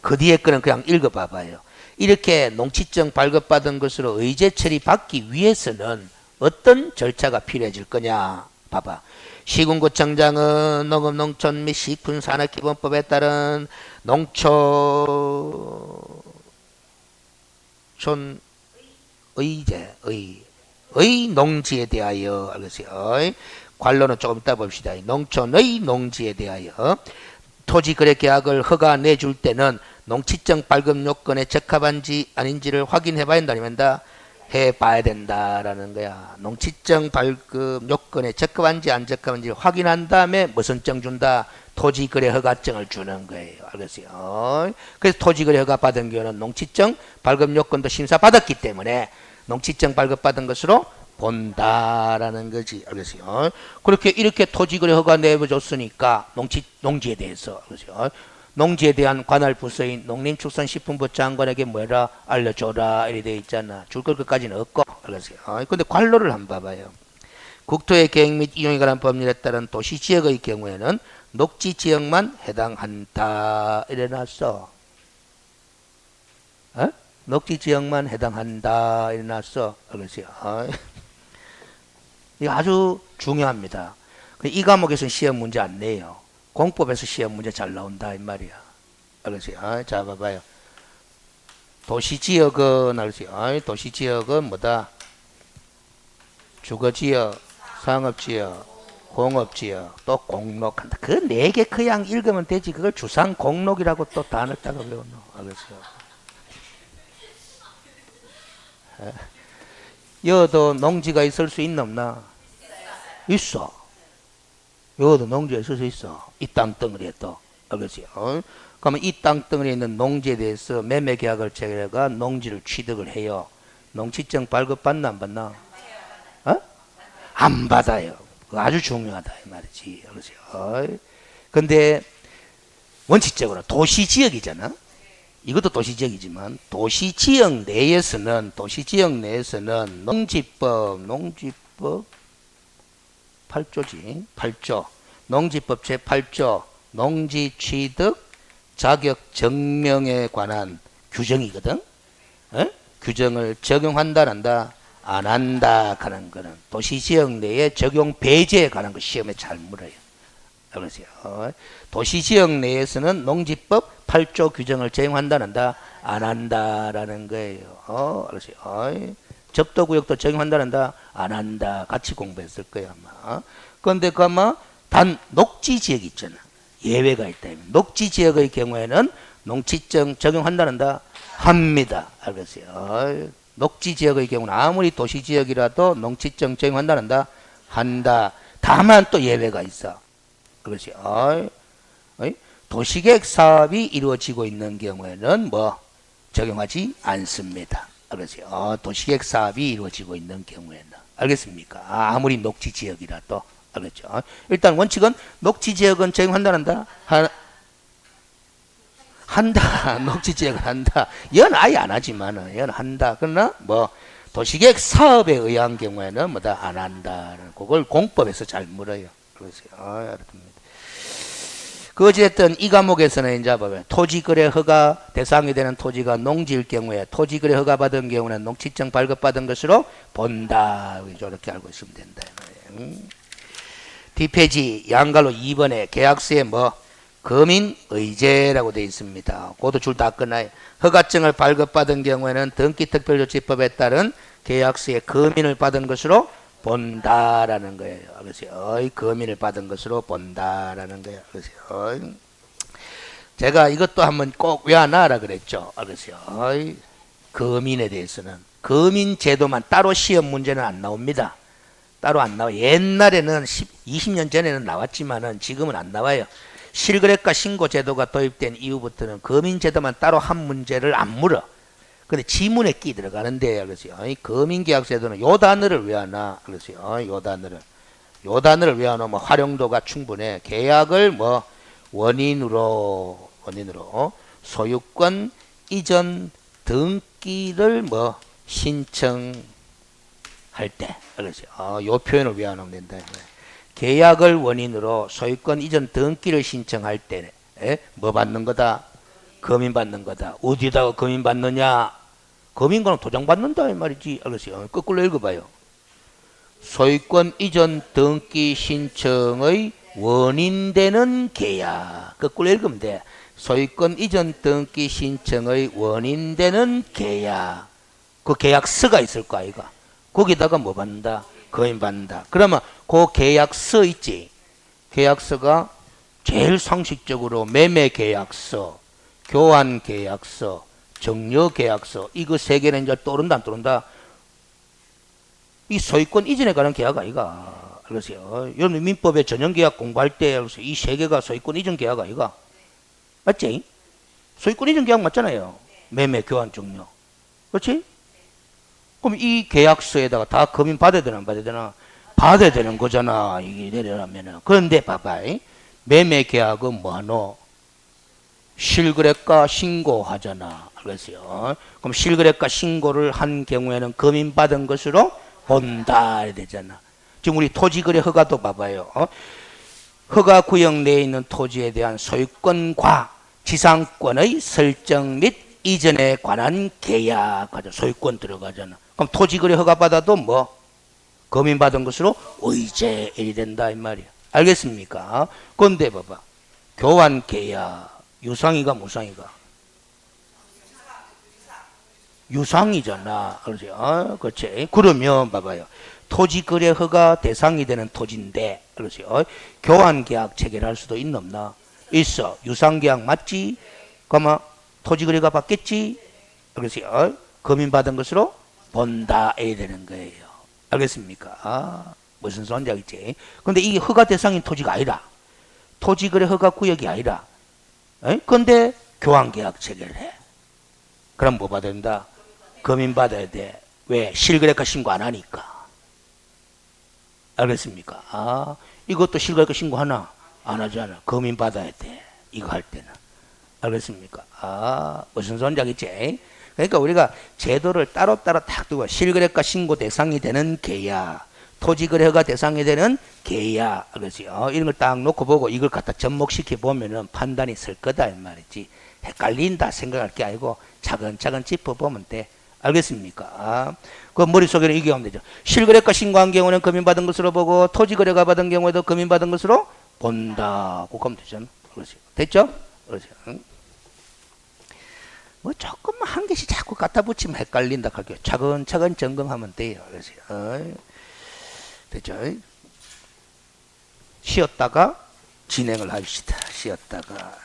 그 뒤에 거는 그냥 읽어봐봐요. 이렇게 농지증 발급받은 것으로 의제 처리받기 위해서는 어떤 절차가 필요해질 거냐? 봐봐. 시군구청장은 농업, 농촌 및 식품산업기본법에 따른 농촌 의제의 농지에 대하여 알겠어요? 관로는 조금 이따 봅시다. 농촌의 농지에 대하여 토지거래계약을 허가 내줄 때는 농지증 발급 요건에 적합한지 아닌지를 확인해 봐야 된다. 해봐야 된다라는 거야. 농지증 발급 요건에 적합한지 안 적합한지 확인한 다음에 무슨 증 준다? 토지거래 허가증을 주는 거예요. 알겠어요? 그래서 토지거래 허가 받은 경우는 농지증 발급 요건도 심사받았기 때문에 농지증 발급받은 것으로 본다라는 거지. 알겠어요? 그렇게 이렇게 토지거래 허가 내줘줬으니까 농지에 대해서 알겠어요? 농지에 대한 관할 부서인 농림축산식품부 장관에게 뭐라 알려줘라 이래 되어 있잖아. 줄 것까지는 없고. 알겠어요? 근데 관로를 한번 봐봐요. 국토의 계획 및 이용에 관한 법률에 따른 도시지역의 경우에는 녹지지역만 해당한다 이래 놨어. 녹지지역만 해당한다 이래 놨어. 알겠어요? 이거 아주 중요합니다. 이 과목에서는 시험 문제 안 내요. 공법에서 시험 문제 잘 나온다 이 말이야. 알겠어요? 자, 봐봐요. 도시지역은 알겠어요? 도시지역은 뭐다? 주거지역, 상업지역, 공업지역, 또 공록한다. 그 네 개 그냥 읽으면 되지. 그걸 주상공록이라고 또 단을 따가 외워놓어. 알겠어요? 여도 농지가 있을 수 있나 없나? 있어. 여기도 농지가 있을 수 있어. 이 땅덩어리에 또. 알겠어요? 그러면 이 땅덩어리에 있는 농지에 대해서 매매계약을 체결해가 농지를 취득을 해요. 농지증 발급받나 안 받나? 안 받아요. 아주 중요하다 이 말이지. 알겠어요? 근데 원칙적으로 도시지역이잖아. 이것도 도시지역이지만 도시지역 내에서는 농지법 8조지. 8조. 농지법 제8조 농지취득 자격 증명에 관한 규정이거든. 규정을 적용한다 한다 안 한다 하는 거는 도시지역 내에 적용 배제에 관한 거 시험에 잘 물어요. 알겠어요? 도시지역 내에서는 농지법 8조 규정을 적용한다 한다 안 한다라는 거예요. 알겠어요? 접도구역도 적용한다 한다 안 한다 같이 공부했을 거야 아마. 그런데 그 아마 단 녹지지역 있잖아. 예외가 있다. 녹지지역의 경우에는 농지증 적용한다 한다 합니다. 알겠어요? 녹지지역의 경우는 아무리 도시지역이라도 농지증 적용한다 한다 한다. 다만 또 예외가 있어. 그렇죠? 도시계획 사업이 이루어지고 있는 경우에는 뭐 적용하지 않습니다. 알겠어요? 도시계획 사업이 이루어지고 있는 경우에는. 알겠습니까? 아무리 녹지지역이라도. 알겠죠? 일단 원칙은 녹지지역은 적용한다 한다 한다. 녹지지역을 한다. 연 아예 안 하지만은 연 한다. 그러나 뭐 도시계획 사업에 의한 경우에는 뭐다 안 한다. 그걸 공법에서 잘 물어요. 그래서 알아둡니다. 그 어쨌든 이 과목에서는 이제 보면 토지거래 허가 대상이 되는 토지가 농지일 경우에 토지거래 허가 받은 경우는 농지청 발급받은 것으로 본다. 이렇게 알고 있으면 된다. 뒷페이지 양갈로 2번에 계약서에 뭐 거민의제라고 되어 있습니다. 그것도 줄 다 끝나요. 허가증을 발급받은 경우에는 등기특별조치법에 따른 계약서에 거민을 받은 것으로 본다라는 거예요. 그래서 거민을 받은 것으로 본다라는 거예요. 그래서 제가 이것도 한번 꼭 외워놔라 그랬죠. 그래서 거민에 대해서는 거민 제도만 따로 시험 문제는 안 나옵니다. 따로 안 나와요. 옛날에는 20년 전에는 나왔지만은 지금은 안 나와요. 실거래가 신고 제도가 도입된 이후부터는 거민 제도만 따로 한 문제를 안 물어. 근데 지문에 끼 들어가는데 그래서 거민계약제도는 요 단어를 외워놔. 그래서 요 단어를 외워놓으면 활용도가 충분해. 계약을 뭐 원인으로 소유권 이전 등기를 뭐 신청할 때 그래서 요 표현을 외워놓으면 된다. 계약을 원인으로 소유권 이전 등기를 신청할 때 뭐 받는 거다? 거민 받는 거다. 어디다가 거민 받느냐? 거민과는 도장 받는다 이 말이지. 알겠어요? 거꾸로 읽어봐요. 소유권 이전 등기 신청의 원인되는 계약. 거꾸로 읽으면 돼. 소유권 이전 등기 신청의 원인되는 계약. 그 계약서가 있을 거 아이가. 거기다가 뭐 받는다? 거민 받는다. 그러면 그 계약서 있지. 계약서가 제일 상식적으로 매매 계약서, 교환 계약서, 정려 계약서 이거 세 개는 이제 떠오른다 안 떠오른다? 이 소유권 이전에 관한 계약 아이가. 그러세요. 여러분 민법에 전형계약 공부할 때 이 세 개가 소유권 이전 계약 아이가. 맞지? 소유권 이전 계약 맞잖아요. 매매, 교환, 정려. 그렇지? 그럼 이 계약서에다가 다 거민 받아야 되나 안 받아야 되나? 받아야 되는 거잖아. 이게 내려라면은. 그런데 봐봐. 매매 계약은 뭐하노? 실거래가 신고하잖아. 알겠어요? 그럼 실거래가 신고를 한 경우에는 거민 받은 것으로 본다. 이래 되잖아. 지금 우리 토지거래 허가도 봐봐요. 허가 구역 내에 있는 토지에 대한 소유권과 지상권의 설정 및 이전에 관한 계약 하죠. 소유권 들어가잖아. 그럼 토지거래 허가 받아도 뭐 거민 받은 것으로 의제 이래 된다 이 말이야. 알겠습니까? 그런데 봐봐. 교환 계약 유상이가 무상이가? 유상이잖아. 그렇죠? 그렇지. 그러면 봐봐요. 토지거래 허가 대상이 되는 토지인데, 그렇죠? 교환계약 체결할 수도 있나 없나? 있어. 유상계약 맞지? 그러면 토지거래가 받겠지? 그렇죠? 거민받은 것으로 본다 해야 되는 거예요. 알겠습니까? 무슨 소리인지 알겠지? 근데 이게 허가 대상인 토지가 아니라, 토지거래 허가 구역이 아니라, 근데 교환계약 체결을 해. 그럼 뭐 받아야 된다? 거민 받아야 돼. 왜? 실거래가 신고 안 하니까. 알겠습니까? 이것도 실거래가 신고 하나? 안 하잖아. 거민 받아야 돼. 이거 할 때는. 알겠습니까? 무슨 소리인지 알겠지? 그러니까 우리가 제도를 따로따로 딱 두고 실거래가 신고 대상이 되는 계약, 토지거래가 대상이 되는 계약, 그렇지요? 이런 걸 딱 놓고 보고 이걸 갖다 접목시켜 보면은 판단이 설 거다 이 말이지. 헷갈린다 생각할 게 아니고 차근차근 짚어보면 돼. 알겠습니까? 그 머릿속에는 이게 하면 되죠. 실거래가 신고한 경우는 거민받은 것으로 보고 토지거래가 받은 경우에도 거민받은 것으로 본다. 그거 하면 되잖아. 그렇지. 됐죠? 그렇죠. 뭐 조금만 한 개씩 자꾸 갖다 붙이면 헷갈린다 할게요. 차근차근 점검하면 돼요. 그렇지. 됐죠? 쉬었다가 진행을 합시다. 쉬었다가.